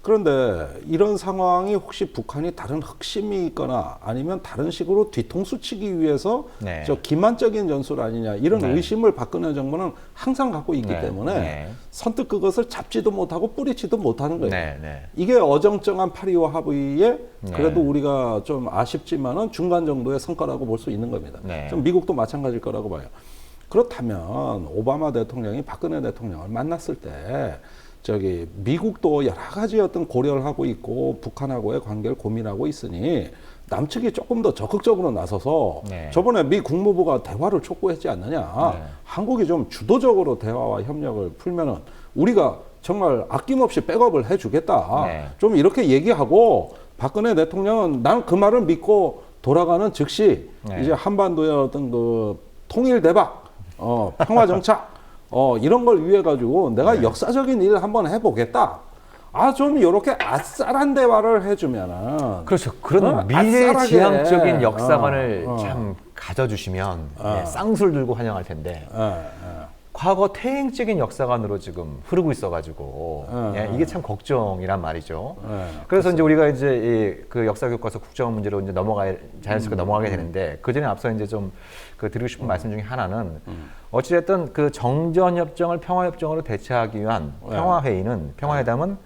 그런데 이런 상황이 혹시 북한이 다른核심이 있거나 아니면 다른 식으로 뒤통수 치기 위해서 저 기만적인 전술 아니냐 이런 의심을 박근혜 정부는 항상 갖고 있기 때문에 선뜻 그것을 잡지도 못하고 뿌리치도 못하는 거예요. 이게 어정쩡한 8.25 합의에 그래도 우리가 좀 아쉽지만은 중간 정도의 성과라고 볼 수 있는 겁니다. 좀 미국도 마찬가지일 거라고 봐요. 그렇다면 오바마 대통령이 박근혜 대통령을 만났을 때 미국도 여러 가지 어떤 고려를 하고 있고 북한하고의 관계를 고민하고 있으니 남측이 조금 더 적극적으로 나서서 저번에 미 국무부가 대화를 촉구했지 않느냐. 한국이 좀 주도적으로 대화와 협력을 풀면은 우리가 정말 아낌없이 백업을 해주겠다. 좀 이렇게 얘기하고 박근혜 대통령은 난 그 말을 믿고 돌아가는 즉시 이제 한반도의 어떤 그 통일 대박, 평화 정착 이런 걸 위해 가지고 내가 역사적인 일을 한번 해보겠다. 좀 이렇게 아싸란 대화를 해주면은 그렇죠. 그런 미래지향적인 역사관을 참 가져주시면 쌍술 들고 환영할 텐데 과거 퇴행적인 역사관으로 지금 흐르고 있어가지고 이게 참 걱정이란 말이죠. 그래서 이제 우리가 이제 그 역사 교과서 국정원 문제로 이제 자연스럽게 넘어가게 되는데 그 전에 앞서 이제 좀 그 드리고 싶은 말씀 중에 하나는 어찌됐든 그 정전협정을 평화협정으로 대체하기 위한 평화회담은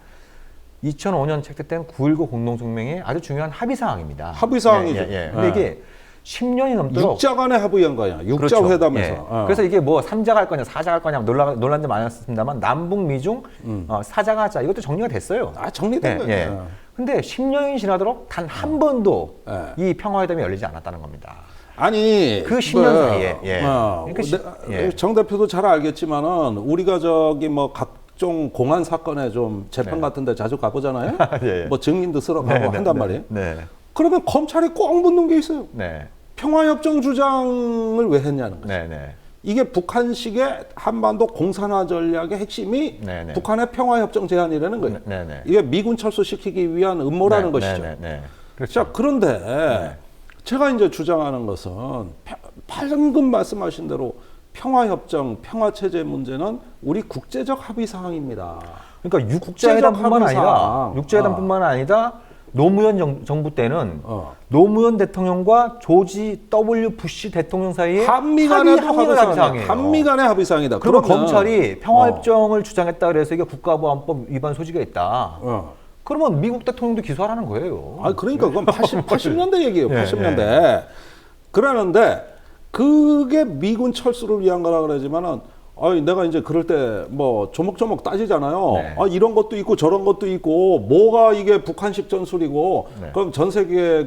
2005년 채택된 9.19 공동성명의 아주 중요한 합의사항입니다. 합의사항이죠. 근데 이게 10년이 넘도록 6자 간의 합의한 거야. 6자 회담에서. 그래서 이게 뭐 3자 갈 거냐 4자 갈 거냐 논란도 많았습니다만 남북 미중 4자가 하자 이것도 정리가 됐어요. 정리된 거예요. 근데 10년이 지나도록 단 한 번도 이 평화회담이 열리지 않았다는 겁니다. 아니 그 10년 사이에 정 대표도 잘 알겠지만은 우리가 뭐 각종 공안 사건에 좀 재판 네. 같은데 자주 가보잖아요. 예. 뭐 증인도 쓰러 가고 한단 말이에요. 네. 그러면 검찰이 꼭 묻는 게 있어요. 네. 평화협정 주장을 왜 했냐는 거죠. 네. 네. 이게 북한식의 한반도 공산화 전략의 핵심이 네, 네. 북한의 평화협정 제안이라는 거예요. 네, 네. 이게 미군 철수시키기 위한 음모라는 네, 것이죠. 네, 네, 네. 그렇죠. 자, 그런데 제가 이제 주장하는 것은 방금 말씀하신 대로 평화협정, 평화체제 문제는 우리 국제적 합의 사항입니다. 그러니까 육자회담뿐만 아니라 합의사항. 육자회담뿐만 아니라 노무현 정부 때는 노무현 대통령과 조지 W 부시 대통령 사이에 한미 간의 합의사항이에요. 한미 간의 합의사항이다. 그러면 검찰이 평화협정을 주장했다 그래서 이게 국가보안법 위반 소지가 있다. 그러면 미국 대통령도 기소하라는 거예요. 아, 그러니까 그건 80년대 얘기예요. 예, 80년대. 예. 그러는데 그게 미군 철수를 위한 거라 그러지만은 내가 이제 그럴 때 뭐 조목조목 따지잖아요. 네. 이런 것도 있고 저런 것도 있고 뭐가 이게 북한식 전술이고 네. 그럼 전 세계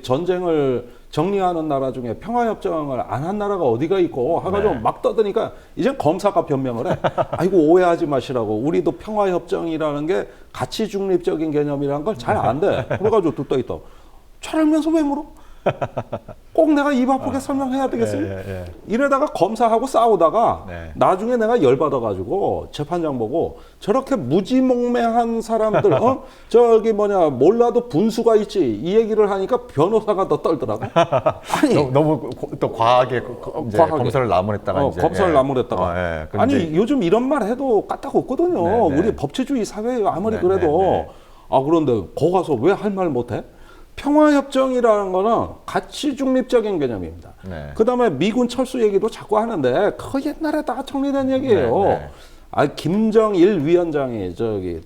전쟁을 정리하는 나라 중에 평화협정을 안 한 나라가 어디가 있고 해가지고 네. 막 떠드니까 이제 검사가 변명을 해. 아이고 오해하지 마시라고. 우리도 평화협정이라는 게 가치 중립적인 개념이라는 걸 잘 안 돼. 그래가지고 또 떠 있다. 잘 알면서 왜 물어? 꼭 내가 입 아프게 설명해야 되겠어요? 예. 이러다가 검사하고 싸우다가 네. 나중에 내가 열받아가지고 재판장 보고 저렇게 무지몽매한 사람들, 몰라도 분수가 있지. 이 얘기를 하니까 변호사가 더 떨더라고. 아니. 너무 또 과하게 이제 과하게. 검사를 나무랬다가 이제 검사를 나무랬다가. 근데 아니, 요즘 이런 말 해도 까딱 없거든요. 네, 네. 우리 법치주의 사회예요. 아무리 네, 그래도. 네, 네. 그런데 거 가서 왜 할 말 못해? 평화협정이라는 거는 가치 중립적인 개념입니다. 네. 그 다음에 미군 철수 얘기도 자꾸 하는데 그거 옛날에 다 정리된 얘기예요. 네. 김정일 위원장이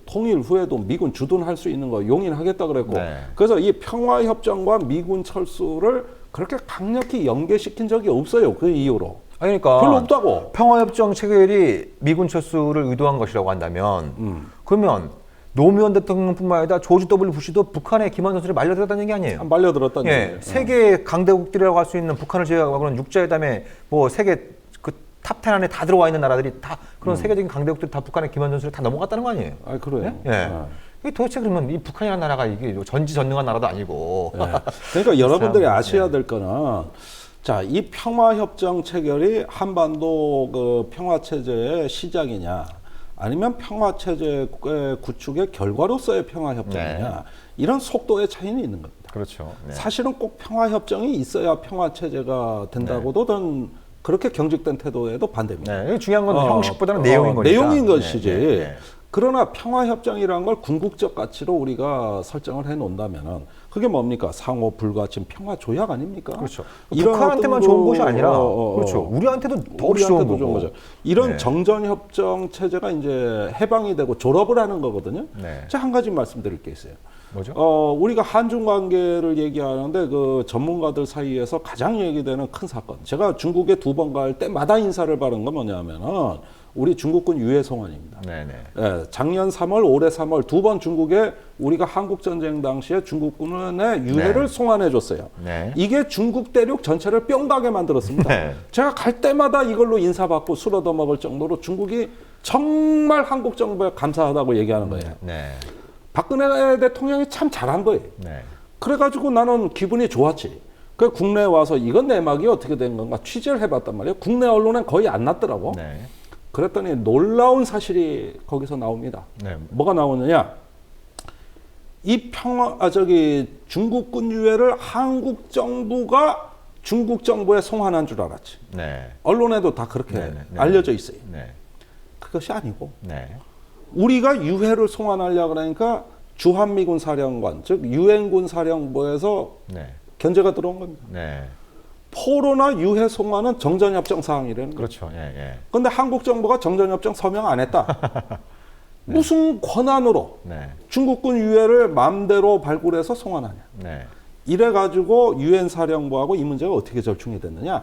통일 후에도 미군 주둔할 수 있는 거 용인하겠다 그랬고 네. 그래서 이 평화협정과 미군 철수를 그렇게 강력히 연계시킨 적이 없어요. 그 이후로. 그러니까 별로 없다고. 평화협정 체결이 미군 철수를 의도한 것이라고 한다면 그러면 노무현 대통령뿐만 아니라 조지 W 부시도 북한의 기만 전술에 말려들었다는 얘기 아니에요? 말려들었다는 예, 얘기예요. 세계 강대국들이라고 할 수 있는 북한을 제외하고는 육자회담에 뭐 세계 그 탑 10 안에 다 들어와 있는 나라들이 다 그런 세계적인 강대국들이 다 북한의 기만 전술에 다 넘어갔다는 거 아니에요? 그래요. 예. 이게 도대체 그러면 이 북한이라는 나라가 이게 전지전능한 나라도 아니고. 그러니까 여러분들이 아셔야 될 거는 자, 이 평화협정 체결이 한반도 그 평화체제의 시작이냐 아니면 평화체제 구축의 결과로서의 평화협정이냐 네. 이런 속도의 차이는 있는 겁니다. 그렇죠. 네. 사실은 꼭 평화협정이 있어야 평화체제가 된다고도 저는 그렇게 경직된 태도에도 반대입니다. 네. 중요한 건 형식보다는 내용인 거니까. 내용인 것이지. 네. 그러나 평화협정이라는 걸 궁극적 가치로 우리가 설정을 해놓는다면은 그게 뭡니까? 상호 불가침 평화 조약 아닙니까? 그렇죠. 이런 북한한테만 어떤 좋은 것이 아니라 그렇죠. 그렇죠. 우리한테도 더욱 좋은 거고. 이런 네. 정전협정 체제가 이제 해방이 되고 졸업을 하는 거거든요. 네. 제가 한 가지 말씀드릴 게 있어요. 뭐죠? 우리가 한중 관계를 얘기하는데 그 전문가들 사이에서 가장 얘기되는 큰 사건. 제가 중국에 2번 갈 때마다 인사를 받은 건 뭐냐면은 우리 중국군 유해 송환입니다. 네네. 예, 작년 3월, 올해 3월 2번 중국에 우리가 한국 전쟁 당시에 중국군의 유해를 네. 송환해 줬어요. 네. 이게 중국 대륙 전체를 뿅 가게 만들었습니다. 네. 제가 갈 때마다 이걸로 인사받고 술 얻어먹을 정도로 중국이 정말 한국 정부에 감사하다고 얘기하는 거예요. 네. 박근혜 대통령이 참 잘한 거예요. 네. 그래가지고 나는 기분이 좋았지. 그 국내에 와서 이건 내막이 어떻게 된 건가 취재를 해봤단 말이에요. 국내 언론엔 거의 안 났더라고. 네. 그랬더니 놀라운 사실이 거기서 나옵니다. 네. 뭐가 나오느냐? 이 중국군 유해를 한국 정부가 중국 정부에 송환한 줄 알았지. 네. 언론에도 다 그렇게 네. 알려져 있어요. 네. 그것이 아니고 네. 우리가 유해를 송환하려고 그러니까 주한미군 사령관, 즉 유엔군 사령부에서 네. 견제가 들어온 겁니다. 네. 포로나 유해 송환은 정전협정 사항이라는 거예요. 그렇죠. 예, 예. 그런데 한국 정부가 정전협정 서명 안 했다. 네. 무슨 권한으로 네. 중국군 유해를 마음대로 발굴해서 송환하냐. 네. 이래가지고 유엔 사령부하고 이 문제가 어떻게 절충이 됐느냐.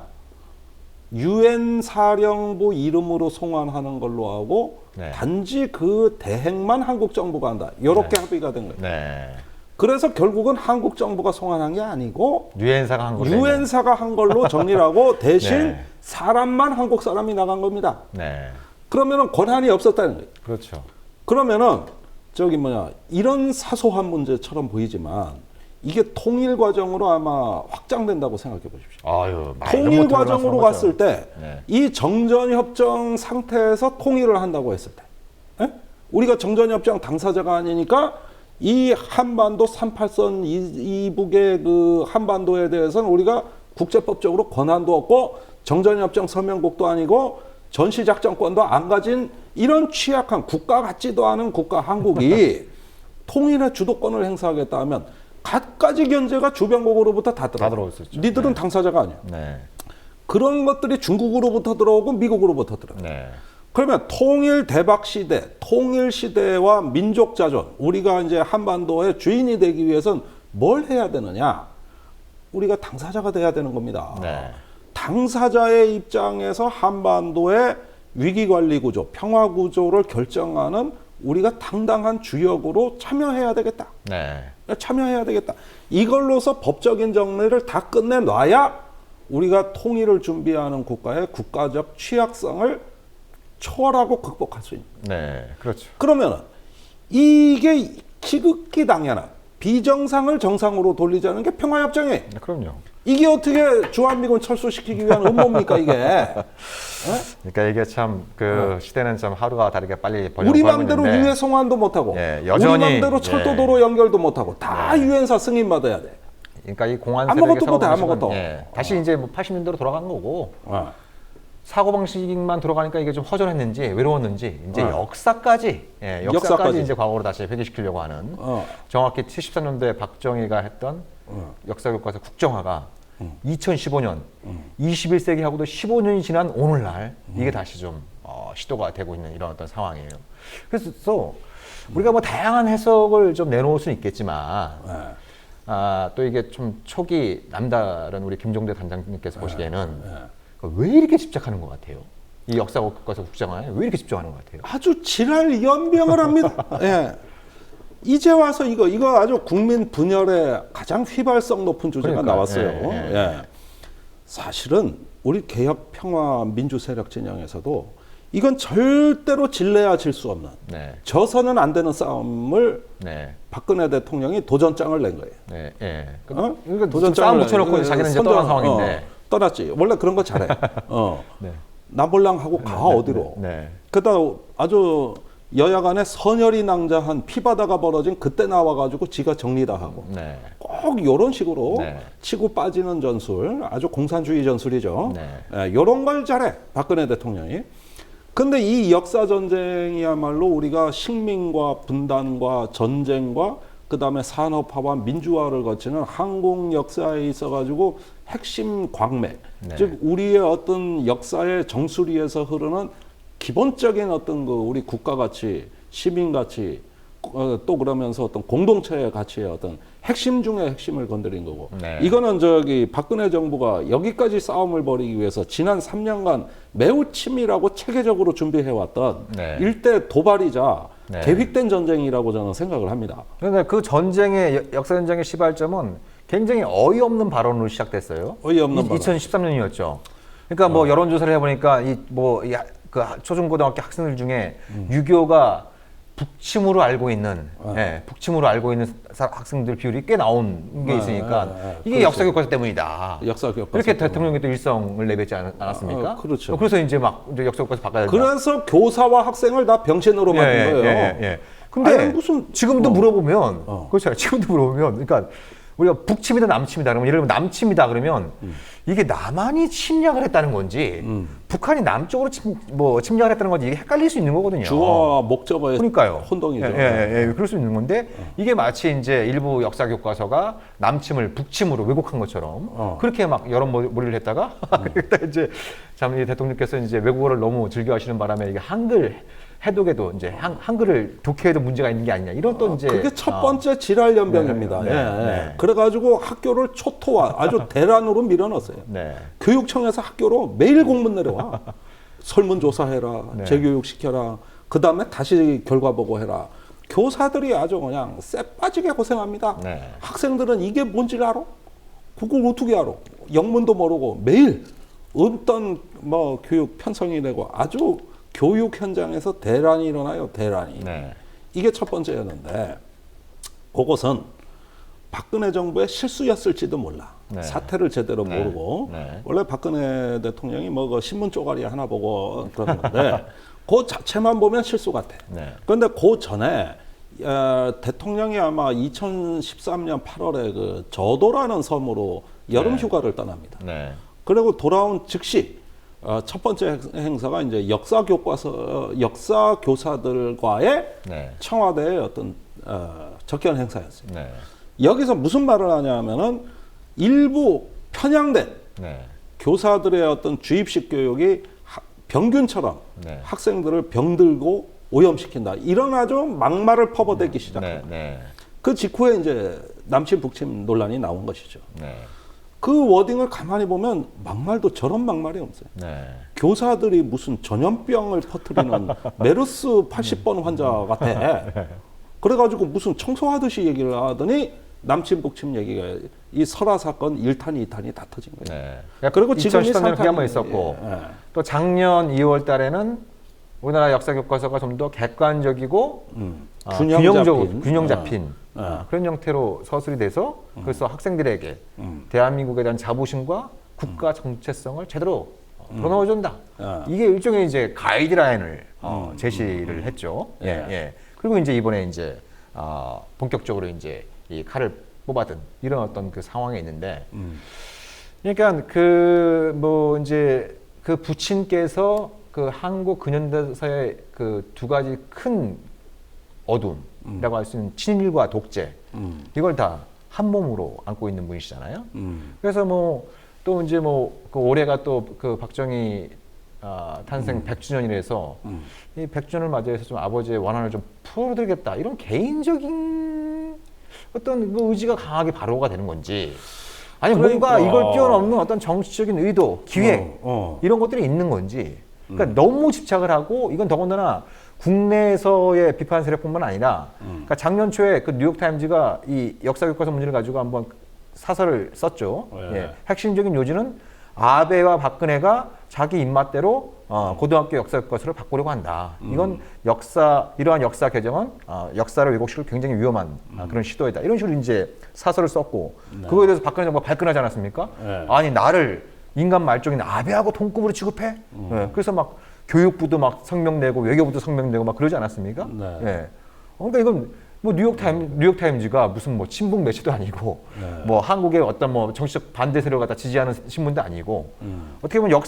유엔 사령부 이름으로 송환하는 걸로 하고 네. 단지 그 대행만 한국 정부가 한다. 이렇게 합의가 된 거예요. 네. 그래서 결국은 한국 정부가 송환한 게 아니고 유엔사가 한 걸로. 유엔사가 한 걸로 정리를 하고 대신 네. 사람만 한국 사람이 나간 겁니다. 네. 그러면은 권한이 없었다는 거예요. 그렇죠. 그러면은 이런 사소한 문제처럼 보이지만 이게 통일 과정으로 아마 확장된다고 생각해 보십시오. 아유, 통일 과정으로 갔을 때 이 네. 정전협정 상태에서 통일을 한다고 했을 때, 에? 우리가 정전협정 당사자가 아니니까 이 한반도 38선 이북의 그 한반도에 대해서는 우리가 국제법적으로 권한도 없고 정전협정 서명국도 아니고 전시작전권도 안 가진 이런 취약한 국가 같지도 않은 국가 한국이 통일의 주도권을 행사하겠다 하면 갖가지 견제가 주변국으로부터 다 들어올 수 있죠. 니들은 네. 당사자가 아니야. 네. 그런 것들이 중국으로부터 들어오고 미국으로부터 들어오고. 네. 그러면 통일 대박 시대, 통일 시대와 민족 자존, 우리가 이제 한반도의 주인이 되기 위해서는 뭘 해야 되느냐? 우리가 당사자가 돼야 되는 겁니다. 네. 당사자의 입장에서 한반도의 위기 관리 구조, 평화 구조를 결정하는 우리가 당당한 주역으로 참여해야 되겠다. 네. 참여해야 되겠다. 이걸로서 법적인 정리를 다 끝내놔야 우리가 통일을 준비하는 국가의 국가적 취약성을 초월하고 극복할 수 있는. 네. 그렇죠. 그러면은 이게 지극히 당연한 비정상을 정상으로 돌리자는 게 평화협정이에요. 네, 그럼요. 이게 어떻게 주한미군 철수시키기 위한 음모입니까 이게? 그러니까 이게 참 그 시대는 좀 하루가 다르게 빨리 우리 번영하고 맘대로 있는데 유해 송환도 못하고 예, 여전히, 우리 맘대로 철도도로 연결도 못하고 다 유엔사 승인 받아야 돼. 그러니까 이 공안 아무것도 세력의 못해, 사고방식은, 아무것도. 예, 다시 이제 뭐 80년대로 돌아간 거고 어. 사고방식만 돌아가니까 이게 좀 허전했는지 외로웠는지 이제 어. 역사까지 역사까지 역사까지. 이제 과거로 다시 회귀시키려고 하는 어. 정확히 73년도에 박정희가 했던 역사교과서 국정화가 2015년 21세기하고도 15년이 지난 오늘날 이게 다시 좀 시도가 되고 있는 이런 어떤 상황이에요. 그래서 우리가 뭐 다양한 해석을 좀 내놓을 수는 있겠지만 또 이게 좀 초기 남다른 우리 김종대 단장님께서 보시기에는 왜 이렇게 집착하는 것 같아요? 이 역사교과서 국정화에 왜 이렇게 집중하는 것 같아요? 아주 지랄 연병을 합니다. 예. 이제 와서 이거 아주 국민 분열의 가장 휘발성 높은 주제가 그러니까, 나왔어요. 예. 예. 사실은 우리 개혁 평화 민주 세력 진영에서도 이건 절대로 질래야 질 수 없는 네. 져서는 안 되는 싸움을 네. 박근혜 대통령이 도전장을 낸 거예요. 네. 예. 어? 그러니까 싸움 붙여놓고 자기는 이제 떠난 상황인데. 떠났지. 원래 그런 거 잘해. 네. 남볼랑하고 가 어디로. 네. 그러다 아주 여야 간에 선열이 낭자한 피바다가 벌어진 그때 나와가지고 지가 정리 다 하고. 네. 꼭 이런 식으로 네. 치고 빠지는 전술, 아주 공산주의 전술이죠. 네. 이런 걸 잘해, 박근혜 대통령이. 근데 이 역사 전쟁이야말로 우리가 식민과 분단과 전쟁과 그다음에 산업화와 민주화를 거치는 한국 역사에 있어가지고 핵심 광맥, 네. 즉 우리의 어떤 역사의 정수리에서 흐르는 기본적인 어떤 그 우리 국가 가치, 시민 가치, 또 그러면서 어떤 공동체의 가치의 어떤 핵심 중의 핵심을 건드린 거고. 네. 이거는 박근혜 정부가 여기까지 싸움을 벌이기 위해서 지난 3년간 매우 치밀하고 체계적으로 준비해왔던 네. 일대 도발이자 네. 계획된 전쟁이라고 저는 생각을 합니다. 그런데 그 전쟁의 역사 전쟁의 시발점은 굉장히 어이없는 발언으로 시작됐어요. 어이없는 발언. 2013년이었죠. 그러니까 뭐 여론조사를 해보니까 그 초중고등학교 학생들 중에 유교가 북침으로 알고 있는 북침으로 알고 있는 학생들 비율이 꽤 나온 게 있으니까 이게 그렇죠. 역사 교과서 때문이다. 역사 교과서 이렇게 때문에. 대통령이 또 일성을 내뱉지 않았습니까? 그렇죠. 그래서 이제 막 이제 역사 교과서 바꿔야 된다. 그래서 교사와 학생을 다 병신으로 만든 거예요. 근데 아니, 무슨 지금도 물어보면 그렇죠. 지금도 물어보면 그러니까 우리가 북침이다 남침이다 그러면 예를 들면 남침이다 그러면 이게 남한이 침략을 했다는 건지 북한이 남쪽으로 침략을 했다는 건지 이게 헷갈릴 수 있는 거거든요. 주어와 목적어의 그러니까요. 혼동이죠. 그럴 수 있는 건데 이게 마치 이제 일부 역사 교과서가 남침을 북침으로 왜곡한 것처럼 그렇게 막 여러 몰이를 했다가 그러다 이제 참 이 대통령께서 이제 외국어를 너무 즐겨하시는 바람에 이게 한글 해독에도 이제 한글을 독해에도 문제가 있는 게 아니냐 이런 또 이제 그게 첫 번째 지랄 연병입니다. 네. 그래가지고 학교를 초토화 아주 대란으로 밀어넣었어요. 네. 교육청에서 학교로 매일 공문 내려와. 설문조사해라, 재교육 시켜라. 그 다음에 다시 결과 보고해라. 교사들이 아주 그냥 쎄 빠지게 고생합니다. 네. 학생들은 이게 뭔지를 알아? 그걸 어떻게 알아? 영문도 모르고 매일 어떤 교육 편성이 되고 아주 교육 현장에서 대란이 일어나요. 대란이. 네. 이게 첫 번째였는데 그것은 박근혜 정부의 실수였을지도 몰라. 네. 사태를 제대로 네. 모르고 네. 원래 박근혜 대통령이 뭐 그 신문 쪼가리 하나 보고 그런 건데 그 자체만 보면 실수 같아. 네. 그런데 그 전에 대통령이 아마 2013년 8월에 그 저도라는 섬으로 여름 네. 휴가를 떠납니다. 네. 그리고 돌아온 즉시 첫 번째 행사가 이제 역사 교사들과의 네. 청와대의 어떤 접견 행사였어요. 네. 여기서 무슨 말을 하냐면은 일부 편향된 네. 교사들의 어떤 주입식 교육이 병균처럼 네. 학생들을 병들고 오염시킨다. 이런 아주 막말을 퍼버대기 시작합니다. 네. 네. 그 직후에 이제 남친 북침 논란이 나온 것이죠. 네. 그 워딩을 가만히 보면 막말도 저런 막말이 없어요. 네. 교사들이 무슨 전염병을 퍼뜨리는 메르스 80번 환자 같아. 그래가지고 무슨 청소하듯이 얘기를 하더니 남친 북침 얘기가 이 설화 사건 1탄, 2탄이 다 터진 거예요. 네. 그리고 지금 2013년 그게 한번 있었고 또 작년 2월 달에는 우리나라 역사 교과서가 좀 더 객관적이고 균형 잡힌 그런 형태로 서술이 돼서 그래서 학생들에게 대한민국에 대한 자부심과 국가 정체성을 제대로 드러넣어준다. 이게 일종의 이제 가이드라인을 제시를 했죠. 예, 예. 그리고 이제 이번에 이제 본격적으로 이제 이 칼을 뽑아든 이런 어떤 그 상황에 있는데, 그러니까 그 뭐 이제 그 부친께서 그 한국 근현대사의 그 두 가지 큰 어둠이라고 할 수 있는 친일과 독재 이걸 다 한 몸으로 안고 있는 분이시잖아요. 그래서 뭐 또 이제 뭐 그 올해가 또 그 박정희 탄생 100주년이라서 이 100주년을 맞이해서 좀 아버지의 원한을 좀 풀어드리겠다 이런 개인적인 어떤 그 의지가 강하게 발호가 되는 건지 아니면 뭔가 이걸 뛰어넘는 어떤 정치적인 의도, 기획 이런 것들이 있는 건지 그러니까 너무 집착을 하고 이건 더군다나 국내에서의 비판 세력뿐만 아니라 그러니까 작년 초에 그 뉴욕타임즈가 이 역사교과서 문제를 가지고 한번 사설을 썼죠. 예. 핵심적인 요지는 아베와 박근혜가 자기 입맛대로 고등학교 역사교과서를 바꾸려고 한다. 이건 이러한 역사 개정은 역사를 왜곡시킬 굉장히 위험한 그런 시도이다. 이런 식으로 이제 사설을 썼고 그거에 대해서 박근혜 정부가 발끈하지 않았습니까? 아니 나를 인간 말종인 아베하고 동급으로 취급해? 예. 그래서 막 교육부도 막 성명 내고 외교부도 성명 내고 막 그러지 않았습니까? 예. 그러니까 이건 뭐 뉴욕타임즈가 무슨 뭐 친북 매체도 아니고 뭐 한국의 어떤 뭐 정치적 반대 세력을 갖다 지지하는 신문도 아니고 어떻게 보면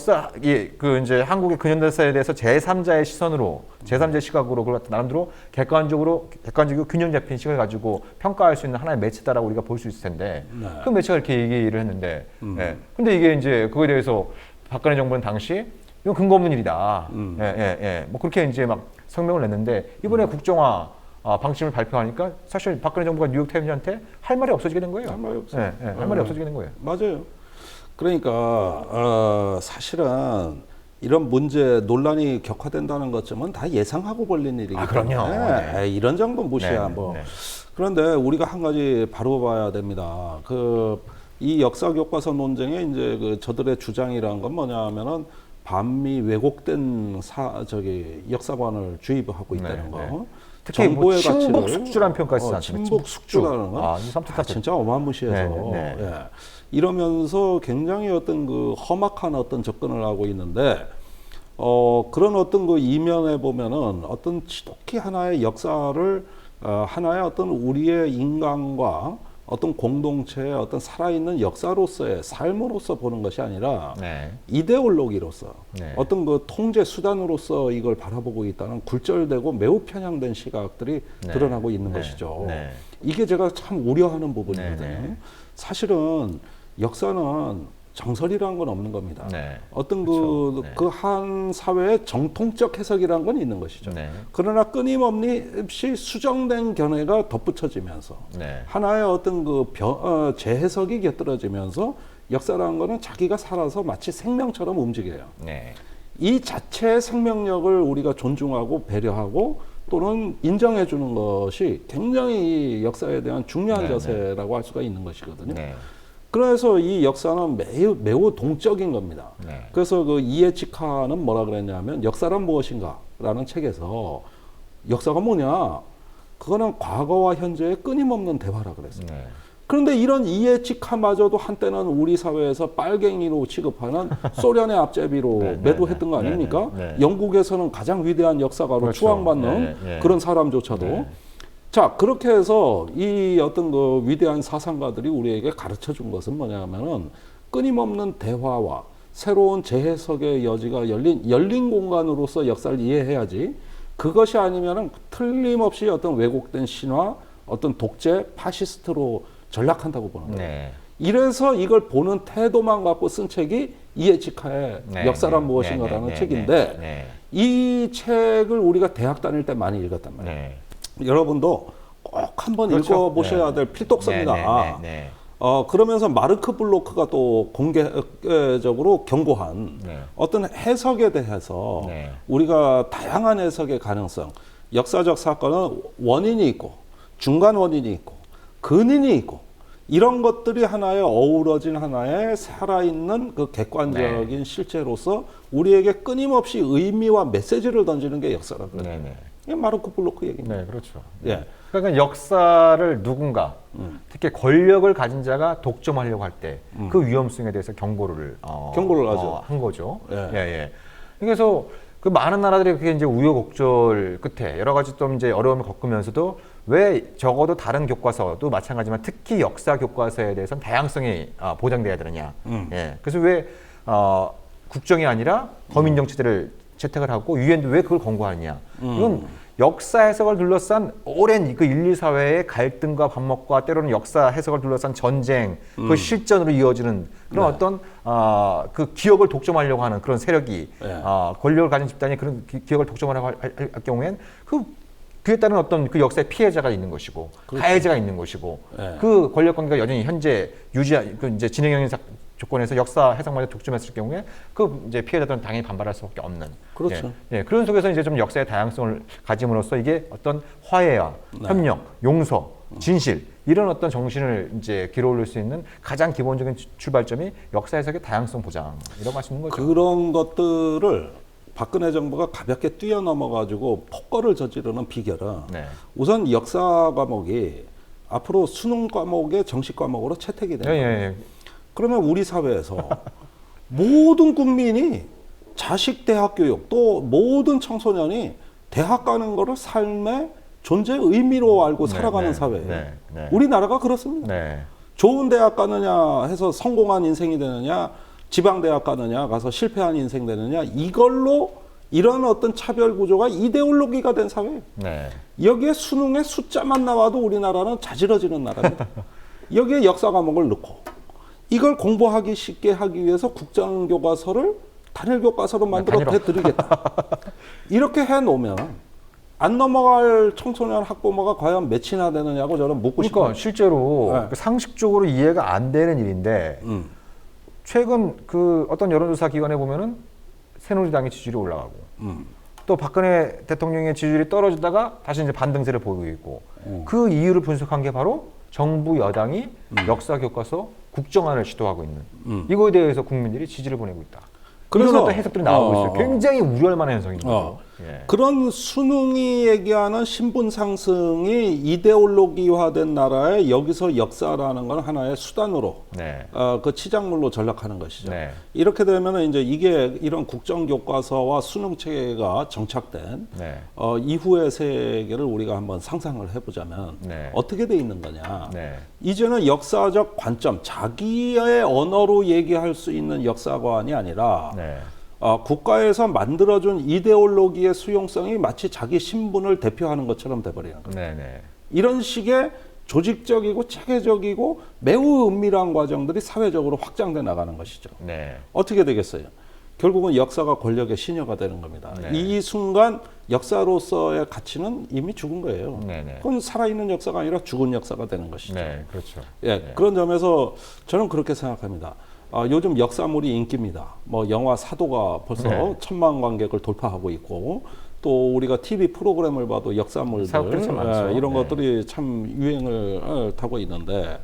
그 이제 한국의 근현대사에 대해서 제3자의 시선으로 제3자의 시각으로 그걸 갖다 나름대로 객관적이고 균형 잡힌 시각을 가지고 평가할 수 있는 하나의 매체다라고 우리가 볼 수 있을 텐데 그 매체가 이렇게 얘기를 했는데 근데 이게 이제 그거에 대해서 박근혜 정부는 당시 이건 근거 없는 일이다. 뭐 그렇게 이제 막 성명을 냈는데 이번에 국정화 방침을 발표하니까 사실 박근혜 정부가 뉴욕타임즈한테 할 말이 없어지게 된 거예요. 할 말이 없어요. 할 말이 없어지게 된 거예요. 맞아요. 그러니까 사실은 이런 문제 논란이 격화된다는 것쯤은 다 예상하고 벌린 일이기 때문에 그럼요. 이런 정도 무시야 뭐. 그런데 우리가 한 가지 바로 봐야 됩니다. 이 역사 교과서 논쟁에 이제 그 저들의 주장이라는 건 뭐냐면은 반미 왜곡된 역사관을 주입하고 있다는 거. 특히 뭐 친북 숙주라는 표현까지 쓰지 않습니까? 친북 숙주라는 거. 진짜 어마무시해서 이러면서 굉장히 어떤 그 험악한 어떤 접근을 하고 있는데 그런 어떤 그 이면에 보면은 어떤 지독히 하나의 역사를 하나의 어떤 우리의 인간과 어떤 공동체의 어떤 살아있는 역사로서의 삶으로서 보는 것이 아니라 이데올로기로서 어떤 그 통제 수단으로서 이걸 바라보고 있다는 굴절되고 매우 편향된 시각들이 드러나고 있는 것이죠. 이게 제가 참 우려하는 부분이거든요. 사실은 역사는 정설이라는 건 없는 겁니다. 어떤 그 한 사회의 정통적 해석이라는 건 있는 것이죠. 그러나 끊임없이 수정된 견해가 덧붙여지면서 하나의 어떤 그 재해석이 곁들여지면서 역사라는 거는 자기가 살아서 마치 생명처럼 움직여요. 이 자체의 생명력을 우리가 존중하고 배려하고 또는 인정해 주는 것이 굉장히 역사에 대한 중요한 자세라고 할 수가 있는 것이거든요. 그래서 이 역사는 매우 동적인 겁니다. 네. 그래서 그 이에치카는 뭐라 그랬냐면 역사란 무엇인가라는 책에서 역사가 뭐냐? 그거는 과거와 현재의 끊임없는 대화라 그랬어요. 네. 그런데 이런 이에치카마저도 한때는 우리 사회에서 빨갱이로 취급하는 소련의 앞제비로 네, 매도했던 네, 거 아닙니까? 네, 네. 영국에서는 가장 위대한 역사가로 그렇죠. 추앙받는 네, 네. 그런 사람조차도 네. 자, 그렇게 해서 이 어떤 그 위대한 사상가들이 우리에게 가르쳐 준 것은 뭐냐면은 끊임없는 대화와 새로운 재해석의 여지가 열린 공간으로서 역사를 이해해야지 그것이 아니면은 틀림없이 어떤 왜곡된 신화, 어떤 독재, 파시스트로 전락한다고 보는 거예요. 네. 이래서 이걸 보는 태도만 갖고 쓴 책이 이에치카의 네, 역사란 네, 무엇인가라는 네, 네, 책인데 네, 이 책을 우리가 대학 다닐 때 많이 읽었단 말이에요. 네. 여러분도 꼭 한번 그렇죠. 읽어보셔야 네. 될 필독서입니다. 네, 네, 네, 그러면서 마르크 블로크가 또 공개적으로 경고한 네. 어떤 해석에 대해서 네. 우리가 다양한 해석의 가능성, 역사적 사건은 원인이 있고 중간 원인이 있고 근인이 있고 이런 것들이 하나의 어우러진 하나의 살아있는 그 객관적인 네. 실체로서 우리에게 끊임없이 의미와 메시지를 던지는 게 역사라 그래요. 네, 네. 이게 마르크 블로크 얘기입니다. 네, 그렇죠. 예. 그러니까 역사를 누군가, 특히 권력을 가진 자가 독점하려고 할 때 그 위험성에 대해서 경고를 하죠. 한 거죠. 예. 예, 예. 그래서 그 많은 나라들이 그게 이제 우여곡절 끝에 여러 가지 또 이제 어려움을 겪으면서도 왜 적어도 다른 교과서도 마찬가지지만 특히 역사 교과서에 대해서는 다양성이 보장돼야 되느냐. 예. 그래서 왜 국정이 아니라 범인 정치들을 채택을 하고 유엔도 왜 그걸 권고하느냐. 이건 역사 해석을 둘러싼 오랜 그 인류 사회의 갈등과 반목과 때로는 역사 해석을 둘러싼 전쟁, 그 실전으로 이어지는 그런 네. 어떤 그 기억을 독점하려고 하는 그런 세력이 네. 권력을 가진 집단이 그런 기억을 독점하려고 할 경우엔 그에 따른 어떤 그 역사의 피해자가 있는 것이고 그렇죠. 가해자가 있는 것이고 네. 그 권력 관계가 여전히 현재 그 이제 진행형인 조건에서 역사 해석마저 독점했을 경우에 그 이제 피해자들은 당연히 반발할 수밖에 없는. 그렇죠. 예, 예, 그런 속에서 이제 좀 역사의 다양성을 가짐으로써 이게 어떤 화해와 네. 협력, 용서, 진실 이런 어떤 정신을 이제 길어올릴 수 있는 가장 기본적인 출발점이 역사 해석의 다양성 보장이라고 할 수 있는 거죠. 그런 것들을 박근혜 정부가 가볍게 뛰어넘어 가지고 폭거를 저지르는 비결은 네. 우선 역사 과목이 앞으로 수능 과목의 정식 과목으로 채택이 예, 됩니다. 예, 그러면 우리 사회에서 모든 국민이 자식 대학 교육 또 모든 청소년이 대학 가는 거를 삶의 존재 의미로 알고 네, 살아가는 네, 사회예요. 네, 네. 우리나라가 그렇습니다. 네. 좋은 대학 가느냐 해서 성공한 인생이 되느냐, 지방 대학 가느냐 가서 실패한 인생 되느냐, 이걸로 이런 어떤 차별 구조가 이데올로기가 된 사회예요. 네. 여기에 수능에 숫자만 나와도 우리나라는 자지러지는 나라입니다. 여기에 역사 과목을 넣고 이걸 공부하기 쉽게 하기 위해서 국정교과서를 단일 교과서로 만들어 대드리겠다. 이렇게 해놓으면 안 넘어갈 청소년 학부모가 과연 몇이나 되느냐고 저는 묻고 싶어요. 그러니까 실제로 네. 그 상식적으로 이해가 안 되는 일인데 최근 그 어떤 여론조사 기관에 보면은 새누리당의 지지율이 올라가고 또 박근혜 대통령의 지지율이 떨어지다가 다시 이제 반등세를 보이고 있고 그 이유를 분석한 게 바로 정부 여당이 역사 교과서 국정화를 시도하고 있는 이거에 대해서 국민들이 지지를 보내고 있다. 그래서 이런 어떤 해석들이 나오고 있어요. 굉장히 우려할 만한 현상인 거죠. 예. 그런 수능이 얘기하는 신분 상승이 이데올로기화된 나라에 여기서 역사라는 건 하나의 수단으로 네. 그 치장물로 전락하는 것이죠. 네. 이렇게 되면 이제 이게 이런 국정교과서와 수능 체계가 정착된 네. 이후의 세계를 우리가 한번 상상을 해보자면 네. 어떻게 돼 있는 거냐. 네. 이제는 역사적 관점, 자기의 언어로 얘기할 수 있는 역사관이 아니라 네. 국가에서 만들어준 이데올로기의 수용성이 마치 자기 신분을 대표하는 것처럼 돼버리는 거예요. 네. 네. 이런 식의 조직적이고 체계적이고 매우 은밀한 과정들이 사회적으로 확장돼 나가는 것이죠. 네. 어떻게 되겠어요? 결국은 역사가 권력의 시녀가 되는 겁니다. 네. 이 순간 역사로서의 가치는 이미 죽은 거예요. 네, 네. 그건 살아있는 역사가 아니라 죽은 역사가 되는 것이죠. 네. 그렇죠. 예, 네. 그런 점에서 저는 그렇게 생각합니다. 요즘 역사물이 인기입니다. 뭐 영화 사도가 벌써 네. 1000만 관객을 돌파하고 있고 또 우리가 TV 프로그램을 봐도 역사물들 사극들 참 많죠. 이런 네. 것들이 참 유행을 타고 있는데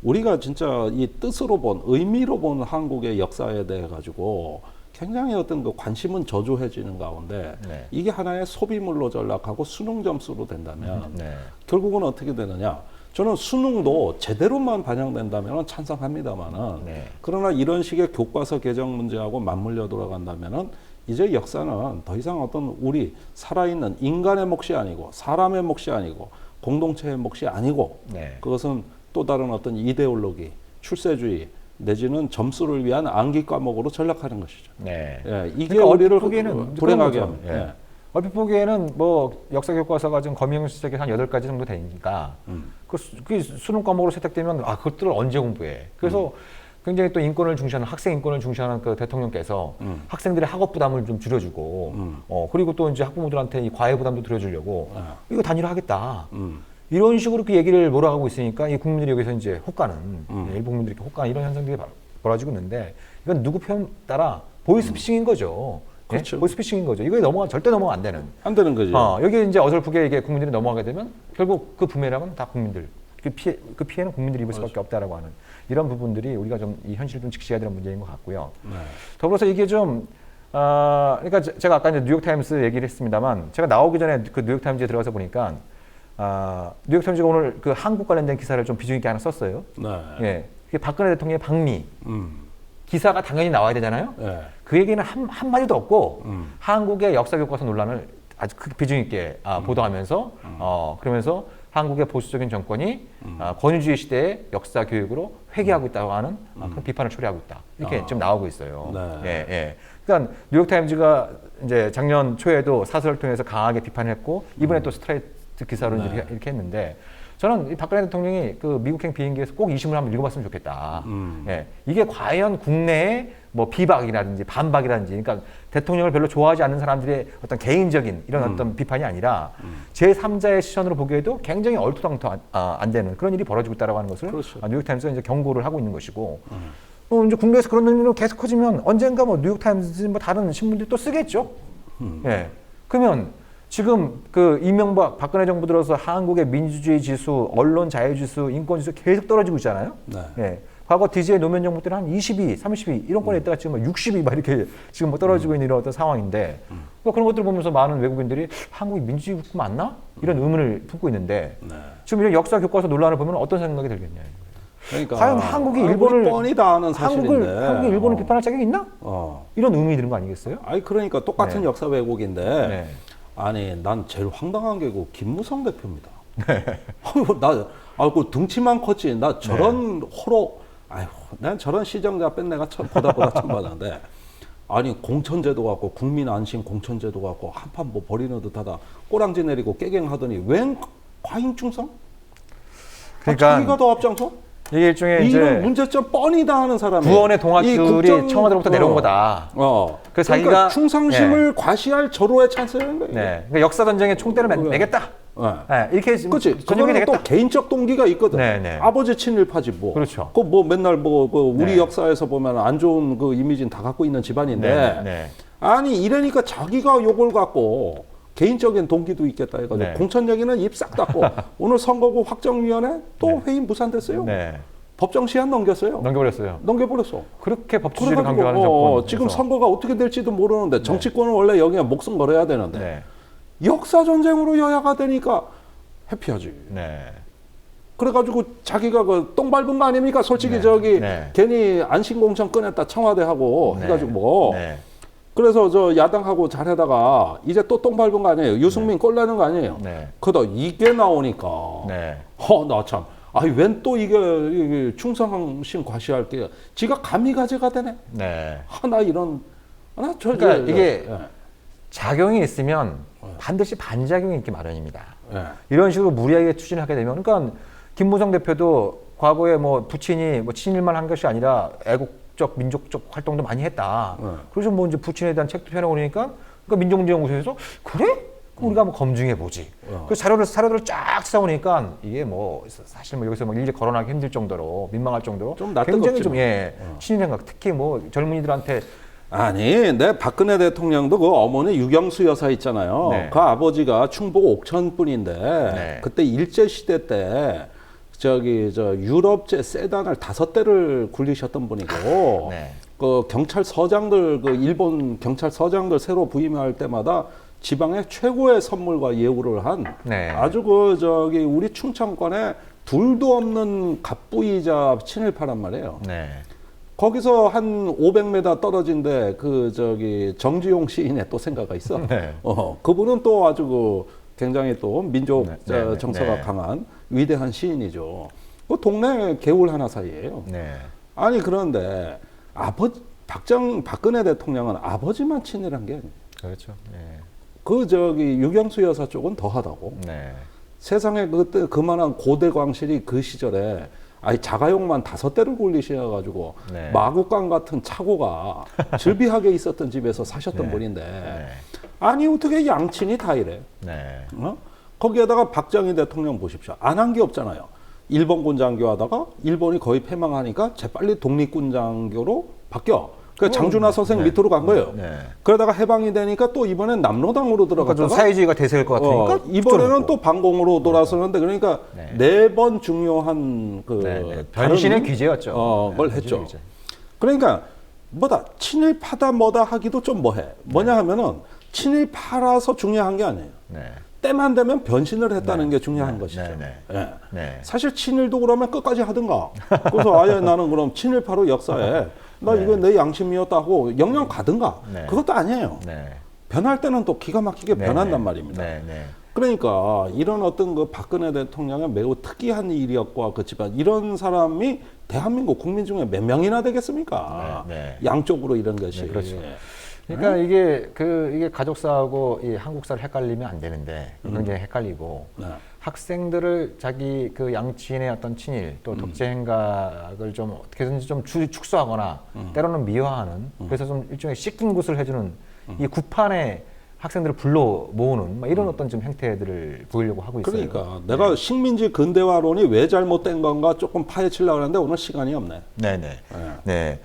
우리가 진짜 이 뜻으로 본 의미로 본 한국의 역사에 대해 가지고 굉장히 어떤 그 관심은 저조해지는 가운데 네. 이게 하나의 소비물로 전락하고 수능 점수로 된다면 결국은 어떻게 되느냐? 저는 수능도 제대로만 반영된다면 찬성합니다만은 그러나 이런 식의 교과서 개정 문제하고 맞물려 돌아간다면은 이제 역사는 더 이상 어떤 우리 살아있는 인간의 몫이 아니고 사람의 몫이 아니고 공동체의 몫이 아니고 그것은 또 다른 어떤 이데올로기, 출세주의 내지는 점수를 위한 암기 과목으로 전락하는 것이죠. 예, 이게 그러니까 우리를 보기에는 불행하게 그런 합니다. 거죠. 예. 얼핏 보기에는 뭐 역사 교과서가 지금 검영 시작이 한 8가지 정도 되니까 그 수능 과목으로 채택되면 아 그것들을 언제 공부해. 그래서 굉장히 또 인권을 중시하는 학생 인권을 중시하는 그 대통령께서 학생들의 학업 부담을 좀 줄여주고 그리고 또 이제 학부모들한테 이 과외 부담도 들여주려고 이거 단일화하겠다. 이런 식으로 그 얘기를 몰아가고 있으니까 이 국민들이 여기서 이제 혹가는 일부 국민들이 혹가는 이런 현상들이 벌어지고 있는데 이건 누구 편 따라 보이스피싱인 거죠. 그렇죠. 보이스피싱인 거죠. 이거 절대 넘어가 안 되는. 안 되는 거죠. 여기 이제 어설프게 이게 국민들이 넘어가게 되면 결국 그 부메랑은 다 국민들. 그 피해는 국민들이 입을 수밖에 없다라고 하는 이런 부분들이 우리가 좀 이 현실을 좀 직시해야 되는 문제인 것 같고요. 더불어서 이게 좀 그러니까 제가 아까 이제 뉴욕타임스 얘기를 했습니다만 제가 나오기 전에 그 뉴욕타임즈에 들어가서 보니까 뉴욕타임즈가 오늘 그 한국 관련된 기사를 좀 비중 있게 하나 썼어요. 예, 그게 박근혜 대통령의 방미 기사가 당연히 나와야 되잖아요. 그 얘기는 한 마디도 없고 한국의 역사 교과서 논란을 아주 비중 있게 보도하면서 그러면서 한국의 보수적인 정권이 권위주의 시대의 역사 교육으로 회귀하고 있다고 하는 그런 비판을 초래하고 있다. 이렇게 좀 나오고 있어요. 예. 그러니까 뉴욕타임즈가 이제 작년 초에도 사설을 통해서 강하게 비판했고 이번에 또 스트레이트 기사로 이렇게 했는데 저는 이 박근혜 대통령이 그 미국행 비행기에서 꼭 이 신문을 한번 읽어봤으면 좋겠다. 예. 이게 과연 국내의 뭐 비박이라든지 반박이라든지, 그러니까 대통령을 별로 좋아하지 않는 사람들의 어떤 개인적인 이런 어떤 비판이 아니라 제3자의 시선으로 보기에도 굉장히 얼토당토 안 되는 그런 일이 벌어지고 있다라고 하는 것을 뉴욕타임스가 이제 경고를 하고 있는 것이고, 이제 국내에서 그런 논의로 계속 커지면 언젠가 뭐 뉴욕타임스 뭐 다른 신문들이 또 쓰겠죠. 예. 그러면 지금 그 이명박 박근혜 정부 들어서 한국의 민주주의 지수, 언론 자유 지수, 인권 지수 계속 떨어지고 있잖아요. 예. 과거 DJ 노무현 정부 때는 한 22, 32 이런 권에 있다가 지금 62 막 이렇게 지금 뭐 떨어지고 있는 이런 어떤 상황인데 그런 것들을 보면서 많은 외국인들이 한국이 민주주의 국가 맞나? 이런 의문을 품고 있는데 지금 이런 역사 교과서 논란을 보면 어떤 생각이 들겠냐. 그러니까 과연 한국이 일본을 뻔히 다 아는 사실인데 한국이 일본을 비판할 자격이 있나? 이런 의문이 드는 거 아니겠어요? 아니 그러니까 똑같은 역사 왜곡인데 아니 난 제일 황당한 게 그 김무성 대표입니다. 그 등치만 컸지 나 저런 호로 아유 난 저런 시정자 뺀내가 보다 처음 봤는데 아니 공천제도 갖고 국민 안심 공천제도 갖고 한판 뭐 버리는 듯하다 꼬랑지 내리고 깨갱하더니 웬 과잉 충성? 그러니까 자기가 더 앞장서? 이게 일종의 이런 이제 문제점 뻔히 다 하는 사람이 구원의 동학줄이 청와대로부터 내려온 거다. 그러니까 그래서 자기가 충성심을 과시할 절호의 찬스라는 거예요. 그러니까 역사 전쟁에 총대를 매겠다. 이렇게 그렇지. 그거는 또 개인적 동기가 있거든. 아버지 친일파지 뭐. 그렇죠. 그 뭐 맨날 뭐 우리 역사에서 보면 안 좋은 그 이미지는 다 갖고 있는 집안인데 아니 이러니까 자기가 요걸 갖고 개인적인 동기도 있겠다 해가지고 공천 얘기는 입 싹 닫고 오늘 선거구 확정위원회 또 회의 무산됐어요. 법정 시한 넘겨버렸어요. 그렇게 법치주의를 강조하는 정권. 지금 선거가 어떻게 될지도 모르는데 정치권은 원래 여기에 목숨 걸어야 되는데 역사 전쟁으로 여야가 되니까 회피하지. 그래가지고 자기가 그 똥 밟은 거 아닙니까? 솔직히 괜히 안심공천 꺼냈다 청와대하고 해가지고 뭐. 그래서 저 야당하고 잘하다가 이제 또 똥 밟은 거 아니에요? 유승민 꼴나는 거 아니에요? 그러다 이게 나오니까 나 참 아니 웬 또 이게 충성심 과시할 게 지가 감리가제가 되네. 나 이런 그러니까 이게 작용이 있으면 반드시 반작용이 있기 마련입니다. 이런 식으로 무리하게 추진하게 되면 그러니까 김무성 대표도 과거에 뭐 부친이 뭐 친일만 한 것이 아니라 애국적 민족적 활동도 많이 했다. 그래서 뭐 이제 부친에 대한 책도 펴내고 그러니까 민족문제연구소에서 그래? 그럼 우리가 한번 검증해 보지. 그 자료들을 쫙 찾아보니까 이게 뭐 사실 뭐 여기서 뭐 일일이 거론하기 힘들 정도로 민망할 정도로 좀 굉장히 좀 친일 생각, 특히 뭐 젊은이들한테 아니, 내 박근혜 대통령도 그 어머니 유경수 여사 있잖아요. 그 아버지가 충북 옥천분인데 그때 일제 시대 때 저 유럽제 세단을 5대를 굴리셨던 분이고 네. 그 경찰서장들 그 일본 경찰서장들 새로 부임할 때마다 지방의 최고의 선물과 예우를 한 네. 아주 우리 충청권에 둘도 없는 갑부이자 친일파란 말이에요. 네. 거기서 한 500m 떨어진데 정지용 시인의 또 생가가 있어. 네. 그분은 또 아주 굉장히 또 민족 네. 정서가 네. 강한 위대한 시인이죠. 그 동네 개울 하나 사이에요. 네. 아니 그런데 박근혜 대통령은 아버지만 친일한 게 아니에요. 그렇죠. 네. 유경수 여사 쪽은 더하다고. 네. 세상에 그때 그만한 고대 광실이 그 시절에 자가용만 5대를 굴리셔가지고 네. 마구간 같은 차고가 즐비하게 있었던 집에서 사셨던 네. 분인데 네. 아니 어떻게 양친이 다 이래? 네. 거기에다가 박정희 대통령 보십시오. 안 한 게 없잖아요. 일본군 장교하다가 일본이 거의 패망하니까 재빨리 독립군 장교로 바뀌어. 그 장준하 선생 네. 밑으로 간 거예요. 네. 그러다가 해방이 되니까 또 이번엔 남로당으로 그러니까 들어갔다가 좀 사회주의가 대세일 것 같으니까 이번에는 또 방공으로 돌아서는데 그러니까 네. 4번 중요한 변신의 귀재였죠. 걸 네, 했죠. 귀재. 그러니까 친일파다 뭐다 하기도 좀 뭐해. 뭐냐 하면은 친일파라서 중요한 게 아니에요. 네. 때만 되면 변신을 했다는 네. 게 중요한 네. 것이죠. 네. 예. 네. 사실 친일도 그러면 끝까지 하든가. 그래서 아예 나는 그럼 친일파로 역사에 나 이거 내 양심이었다고 영영 가든가. 네. 그것도 아니에요. 네. 변할 때는 또 기가 막히게 네. 변한단 네. 말입니다. 네. 네. 그러니까 이런 어떤 박근혜 대통령의 매우 특이한 이력과 그렇지만 이런 사람이 대한민국 국민 중에 몇 명이나 되겠습니까? 네. 네. 양쪽으로 이런 것이. 네, 그렇죠. 그러니까 이게 가족사하고 이 한국사를 헷갈리면 안 되는데 굉장히 헷갈리고 네. 학생들을 자기 양친의 어떤 친일 또 독재 행각을 좀 어떻게든지 좀 축소하거나 때로는 미화하는 그래서 좀 일종의 씻긴 굿을 해주는 이 구판의 학생들을 불러 모으는 이런 어떤 좀 행태들을 보이려고 하고 있어요. 그러니까 내가 식민지 근대화론이 왜 잘못된 건가 조금 파헤치려고 하는데 오늘 시간이 없네. 네네. 네.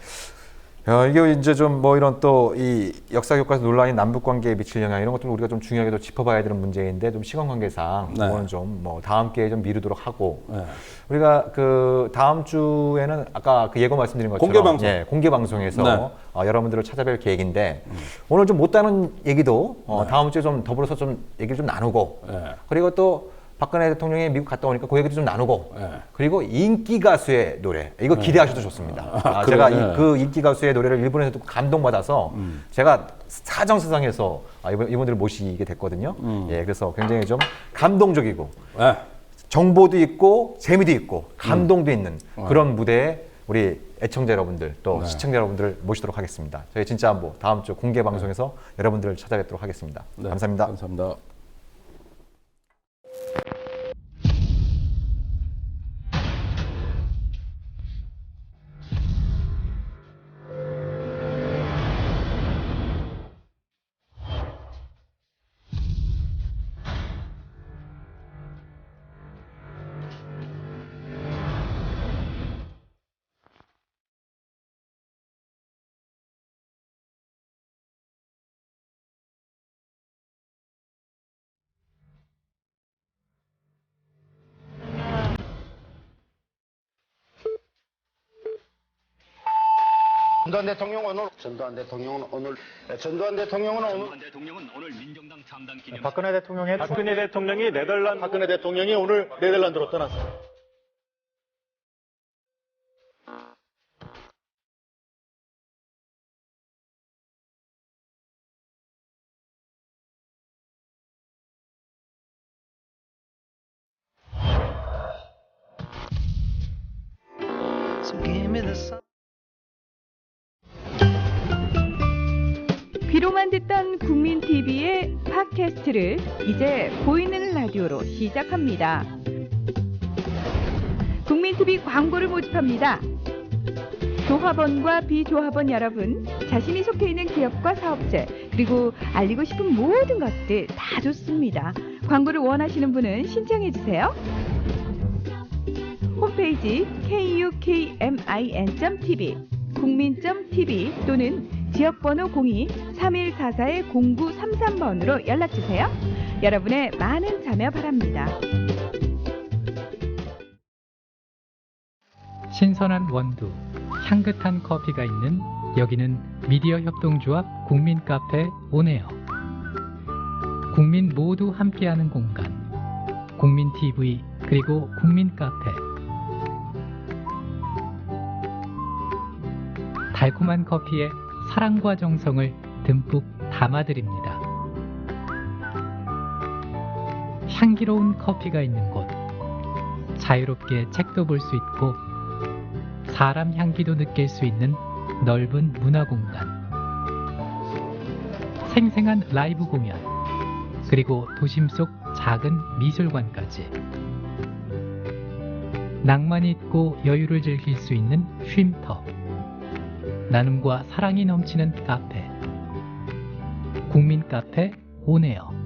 이게 이제 좀 이런 또 이 역사 교과서 논란이 남북 관계에 미칠 영향 이런 것들 우리가 좀 중요하게도 짚어봐야 되는 문제인데 좀 시간 관계상 그거는 좀 다음 기회에 좀 미루도록 하고 우리가 다음 주에는 아까 예고 말씀드린 것처럼 공개 방송, 공개 방송에서 여러분들을 찾아뵐 계획인데 오늘 좀 못다는 얘기도 다음 주에 좀 더불어서 좀 얘기를 좀 나누고 그리고 또 박근혜 대통령이 미국 갔다 오니까 그 얘기도 좀 나누고 그리고 인기 가수의 노래 이거 기대하셔도 좋습니다. 제가 그 인기 가수의 노래를 일본에서 듣고 감동받아서 제가 사정세상에서 이분들을 모시게 됐거든요. 그래서 굉장히 좀 감동적이고 정보도 있고 재미도 있고 감동도 있는 그런 무대에 우리 애청자 여러분들 또 시청자 여러분들을 모시도록 하겠습니다. 저희 진짜 다음 주 공개 방송에서 여러분들을 찾아뵙도록 하겠습니다. 감사합니다. 감사합니다. 전두환 대통령은 오늘 민정당 창당 기념 박근혜 대통령이 오늘 네덜란드로 떠났습니다. 귀로만 듣던 국민TV의 팟캐스트를 이제 보이는 라디오로 시작합니다. 국민TV 광고를 모집합니다. 조합원과 비조합원 여러분, 자신이 속해 있는 기업과 사업체, 그리고 알리고 싶은 모든 것들 다 좋습니다. 광고를 원하시는 분은 신청해주세요. 홈페이지 kukmin.tv, 국민.tv 또는 지역번호 02-3144-0933번으로 연락주세요. 여러분의 많은 참여 바랍니다. 신선한 원두, 향긋한 커피가 있는 여기는 미디어협동조합 국민카페 오네어. 국민 모두 함께하는 공간, 국민TV 그리고 국민카페. 달콤한 커피에 사랑과 정성을 듬뿍 담아드립니다. 향기로운 커피가 있는 곳, 자유롭게 책도 볼 수 있고 사람 향기도 느낄 수 있는 넓은 문화공간, 생생한 라이브 공연, 그리고 도심 속 작은 미술관까지. 낭만이 있고 여유를 즐길 수 있는 쉼터, 나눔과 사랑이 넘치는 카페, 국민카페 오네어.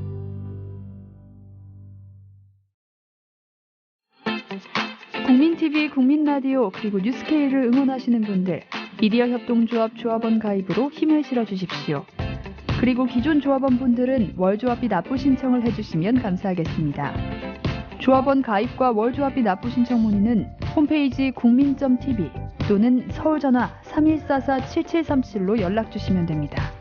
국민TV, 국민라디오 그리고 뉴스케이를 응원하시는 분들, 미디어협동조합 조합원 가입으로 힘을 실어주십시오. 그리고 기존 조합원 분들은 월조합비 납부 신청을 해주시면 감사하겠습니다. 조합원 가입과 월조합비 납부 신청 문의는 홈페이지 국민.tv 또는 서울전화 3144-7737로 연락주시면 됩니다.